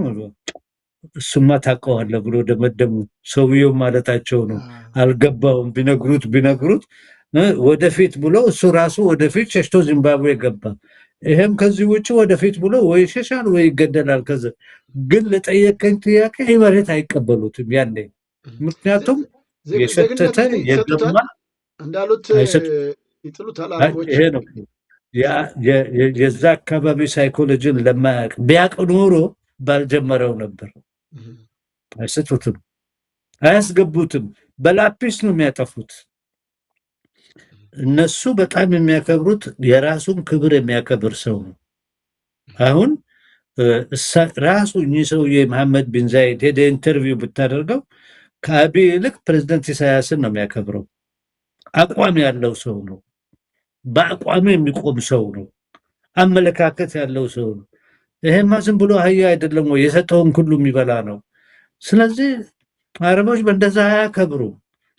እሱማ ታውቀዋለህ ብሎ ደመደሙ። ሰውየው ማለታቸው ነው። አልገባውም። ቢነግሩት ወደፊት ብሎ እሱ ራሱ ወደፊት ሸሽቶ ዚምባብዌ ገባ። ይሄም ከዚህ ውጭ ወደፊት ብሎ ወይ ይሸሻል ወይ ይገደላል። ከዚ ግን ለጠየቀኝ ጥያቄ መሬት አይቀበሉትም ያኔ። ምክንያቱም የሸተተ የገማ እንዳሉት ይጥሉታል። ይሄ ነው የዛ አካባቢ ሳይኮሎጂን ለማያውቅ ቢያውቅ ኖሮ ባልጀመረው ነበር። አይሰጡትም፣ አያስገቡትም። በላፒስ ነው የሚያጠፉት። እነሱ በጣም የሚያከብሩት የራሱን ክብር የሚያከብር ሰው ነው። አሁን ራሱ እኚህ ሰውዬ መሐመድ ቢን ዛይድ ሄደ ኢንተርቪው ብታደርገው ከአቢይ ይልቅ ፕሬዝደንት ኢሳያስን ነው የሚያከብረው። አቋም ያለው ሰው ነው። በአቋም የሚቆም ሰው ነው። አመለካከት ያለው ሰው ነው። ይሄማ ዝም ብሎ አህያ አይደለም ወይ የሰጠውን ሁሉ የሚበላ ነው። ስለዚህ አረቦች በእንደዛ አያከብሩ፣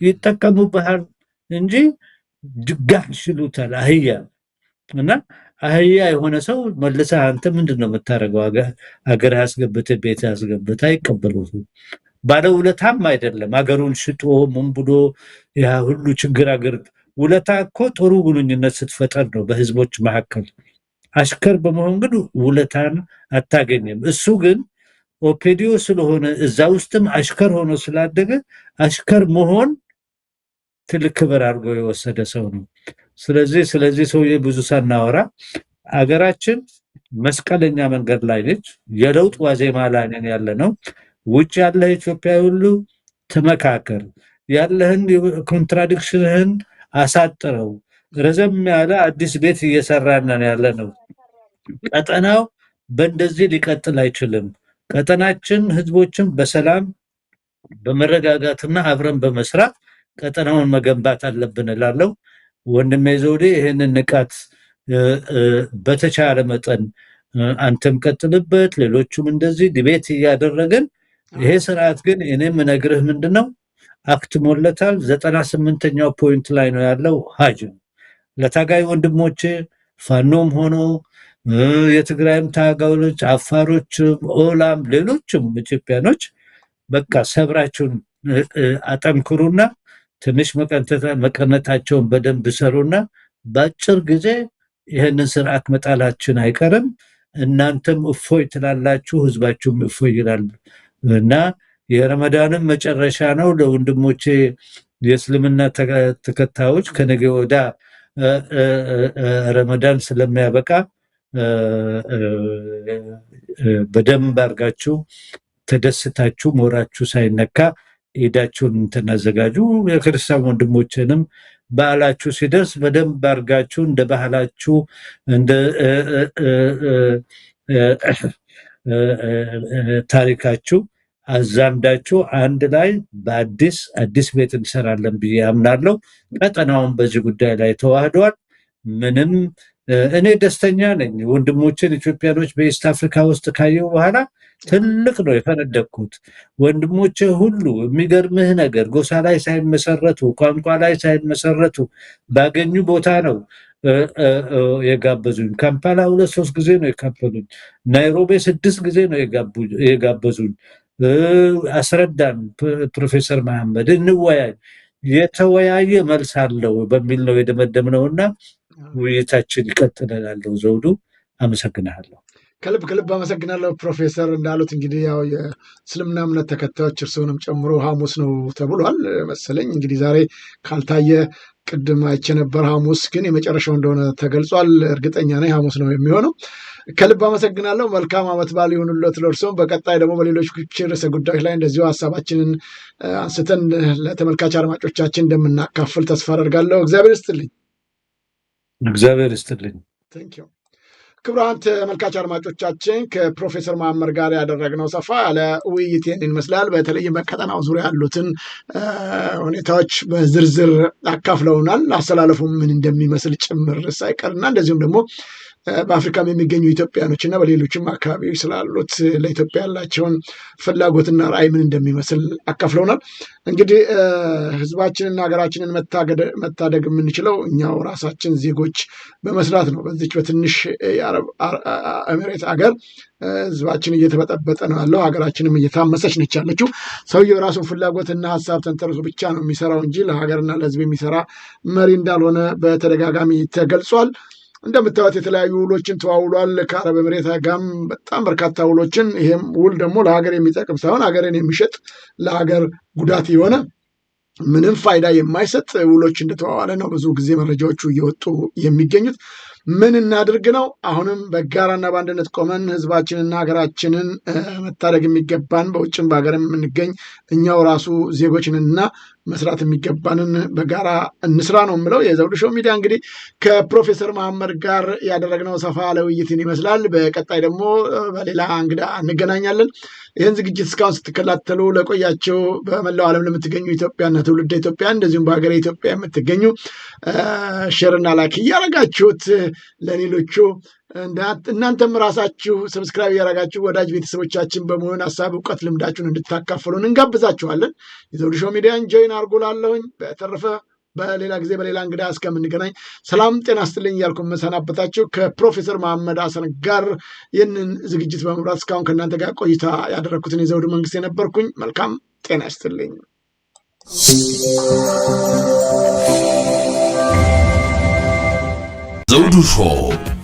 ይጠቀሙብሃል እንጂ ድጋፍ ይችሉታል አህያ። እና አህያ የሆነ ሰው መልሰ አንተ ምንድነው የምታደርገው? አገር ያስገብተህ ቤት ያስገብተህ አይቀበሉትም። ባለውለታም አይደለም። አገሩን ሽጦ ምን ብሎ ያ ሁሉ ችግር አገር ውለታ እኮ ጥሩ ግንኙነት ስትፈጠር ነው በህዝቦች መካከል። አሽከር በመሆን ግን ውለታን አታገኝም። እሱ ግን ኦፔዲዮ ስለሆነ እዛ ውስጥም አሽከር ሆኖ ስላደገ አሽከር መሆን ትልቅ ክብር አድርጎ የወሰደ ሰው ነው። ስለዚህ ሰውዬ ብዙ ሳናወራ አገራችን መስቀለኛ መንገድ ላይ ነች። የለውጥ ዋዜማ ላይ ነን ያለ ነው። ውጭ ያለ ኢትዮጵያዊ ሁሉ ተመካከር፣ ያለህን ኮንትራዲክሽንህን አሳጥረው። ረዘም ያለ አዲስ ቤት እየሰራን ያለ ነው። ቀጠናው በእንደዚህ ሊቀጥል አይችልም። ቀጠናችን ህዝቦችን በሰላም በመረጋጋትና አብረን በመስራት ቀጠናውን መገንባት አለብን እላለሁ። ወንድሜ ዘውዴ ይህንን ንቃት በተቻለ መጠን አንተም ቀጥልበት፣ ሌሎቹም እንደዚህ ዲቤት እያደረግን ይሄ ስርዓት ግን እኔም ነግርህ ምንድነው አክትሞለታል። 98ኛው ፖይንት ላይ ነው ያለው። ሀጅ ለታጋይ ወንድሞቼ ፋኖም ሆኖ የትግራይም ታጋዮች፣ አፋሮች፣ ኦላም ሌሎችም ኢትዮጵያኖች በቃ ሰብራችሁን አጠንክሩና ትንሽ መቀነታቸውን በደንብ ሰሩና በአጭር ጊዜ ይህንን ስርዓት መጣላችን አይቀርም። እናንተም እፎይ ትላላችሁ፣ ህዝባችሁም እፎይ ይላል እና የረመዳንም መጨረሻ ነው። ለወንድሞቼ የእስልምና ተከታዮች ከነገ ወዳ ረመዳን ስለሚያበቃ በደንብ አድርጋችሁ ተደስታችሁ ሞራችሁ ሳይነካ ሄዳችሁን ተናዘጋጁ። የክርስቲያን ወንድሞችንም በዓላችሁ ሲደርስ በደንብ አድርጋችሁ እንደ ባህላችሁ እንደ ታሪካችሁ አዛምዳችሁ አንድ ላይ በአዲስ ቤት እንሰራለን ብዬ አምናለሁ። ቀጠናውን በዚህ ጉዳይ ላይ ተዋህደዋል። ምንም እኔ ደስተኛ ነኝ። ወንድሞችን ኢትዮጵያኖች በኢስት አፍሪካ ውስጥ ካየው በኋላ ትልቅ ነው የፈነደቅኩት። ወንድሞቼ ሁሉ የሚገርምህ ነገር ጎሳ ላይ ሳይመሰረቱ ቋንቋ ላይ ሳይመሰረቱ ባገኙ ቦታ ነው የጋበዙኝ። ካምፓላ 2-3 ጊዜ ነው የካፈሉኝ። ናይሮቢ 6 ጊዜ ነው የጋበዙኝ። አስረዳን ፕሮፌሰር መሐመድ እንወያይ፣ የተወያየ መልስ አለው በሚል ነው የደመደምነውና ውይይታችን ይቀጥላል። ዘውዱ አመሰግናለሁ። ከልብ አመሰግናለሁ ፕሮፌሰር። እንዳሉት እንግዲህ ያው የእስልምና እምነት ተከታዮች እርስዎንም ጨምሮ ሐሙስ ነው ተብሏል መሰለኝ። እንግዲህ ዛሬ ካልታየ ቅድም አይቼ ነበር፣ ሐሙስ ግን የመጨረሻው እንደሆነ ተገልጿል። እርግጠኛ ነኝ ሐሙስ ነው የሚሆነው። ከልብ አመሰግናለሁ። መልካም ዓመት በዓል ይሁንልዎት ለእርስዎም። በቀጣይ ደግሞ በሌሎች ርዕሰ ጉዳዮች ላይ እንደዚሁ ሀሳባችንን አንስተን ለተመልካች አድማጮቻችን እንደምናካፍል ተስፋ አደርጋለሁ። እግዚአብሔር ይስጥልኝ። እግዚአብሔር ይስጥልኝ። ቴንኪው። ክቡራን ተመልካች አድማጮቻችን ከፕሮፌሰር መሐመድ ጋር ያደረግነው ሰፋ ያለ ውይይት ይህንን ይመስላል። በተለይም በቀጠናው ዙሪያ ያሉትን ሁኔታዎች በዝርዝር አካፍለውናል። አሰላለፉ ምን እንደሚመስል ጭምር ሳይቀርና እንደዚሁም ደግሞ በአፍሪካም የሚገኙ ኢትዮጵያኖች እና በሌሎችም አካባቢዎች ስላሉት ለኢትዮጵያ ያላቸውን ፍላጎትና ራዕይ ምን እንደሚመስል አካፍለውናል። እንግዲህ ህዝባችንና ሀገራችንን መታደግ የምንችለው እኛው ራሳችን ዜጎች በመስራት ነው። በዚች በትንሽ የአረብ ኤሚሬት ሀገር ህዝባችን እየተበጠበጠ ነው ያለው። ሀገራችንም እየታመሰች ነች ያለችው። ሰውየው ራሱን ፍላጎትና ሀሳብ ተንተርሶ ብቻ ነው የሚሰራው እንጂ ለሀገርና ለህዝብ የሚሰራ መሪ እንዳልሆነ በተደጋጋሚ ተገልጿል። እንደምታዩት የተለያዩ ውሎችን ተዋውሏል ከአረብ ኤሚሬት ጋርም በጣም በርካታ ውሎችን። ይሄም ውል ደግሞ ለሀገር የሚጠቅም ሳይሆን ሀገርን የሚሸጥ ለሀገር ጉዳት የሆነ ምንም ፋይዳ የማይሰጥ ውሎች እንደተዋዋለ ነው ብዙ ጊዜ መረጃዎቹ እየወጡ የሚገኙት። ምን እናድርግ ነው? አሁንም በጋራና በአንድነት ቆመን ህዝባችንና ሀገራችንን መታደግ የሚገባን በውጭም በሀገርም የምንገኝ እኛው ራሱ ዜጎችንና መስራት የሚገባንን በጋራ እንስራ ነው የምለው። የዘውዱ ሾው ሚዲያ እንግዲህ ከፕሮፌሰር መሐመድ ጋር ያደረግነው ሰፋ ያለ ውይይትን ይመስላል። በቀጣይ ደግሞ በሌላ እንግዳ እንገናኛለን። ይህን ዝግጅት እስካሁን ስትከታተሉ ለቆያቸው በመላው ዓለም ለምትገኙ ኢትዮጵያና ትውልደ ኢትዮጵያ እንደዚሁም በሀገር ኢትዮጵያ የምትገኙ ሼርና ላይክ እያረጋችሁት ለሌሎቹ እናንተም ራሳችሁ ሰብስክራይብ እያረጋችሁ ወዳጅ ቤተሰቦቻችን በመሆን ሀሳብ፣ እውቀት፣ ልምዳችሁን እንድታካፍሉን እንጋብዛችኋለን። የዘውዱ ሾው ሚዲያን ጆይን አድርጉላለሁኝ። በተረፈ በሌላ ጊዜ በሌላ እንግዳ እስከምንገናኝ ሰላም ጤና ይስጥልኝ እያልኩ መሰናበታችሁ ከፕሮፌሰር መሐመድ ሀሰን ጋር ይህንን ዝግጅት በመምራት እስካሁን ከእናንተ ጋር ቆይታ ያደረግኩትን የዘውዱ መንግስት የነበርኩኝ። መልካም ጤና ይስጥልኝ። ዘውዱ ሾው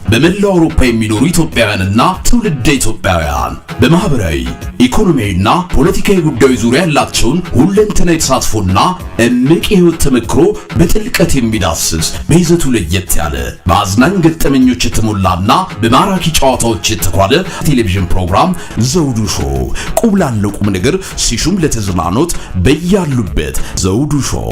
በመላው አውሮፓ የሚኖሩ ኢትዮጵያውያንና ትውልደ ኢትዮጵያውያን በማህበራዊ ኢኮኖሚያዊና ፖለቲካዊ ጉዳዮች ዙሪያ ያላቸውን ሁለንተናዊ ተሳትፎና እምቅ የህይወት ተመክሮ በጥልቀት የሚዳስስ በይዘቱ ለየት ያለ በአዝናኝ ገጠመኞች የተሞላና በማራኪ ጨዋታዎች የተኳለ ቴሌቪዥን ፕሮግራም ዘውዱ ሾው። ቁም ላለው ቁም ነገር ሲሹም ለተዝናኖት በያሉበት ዘውዱ ሾው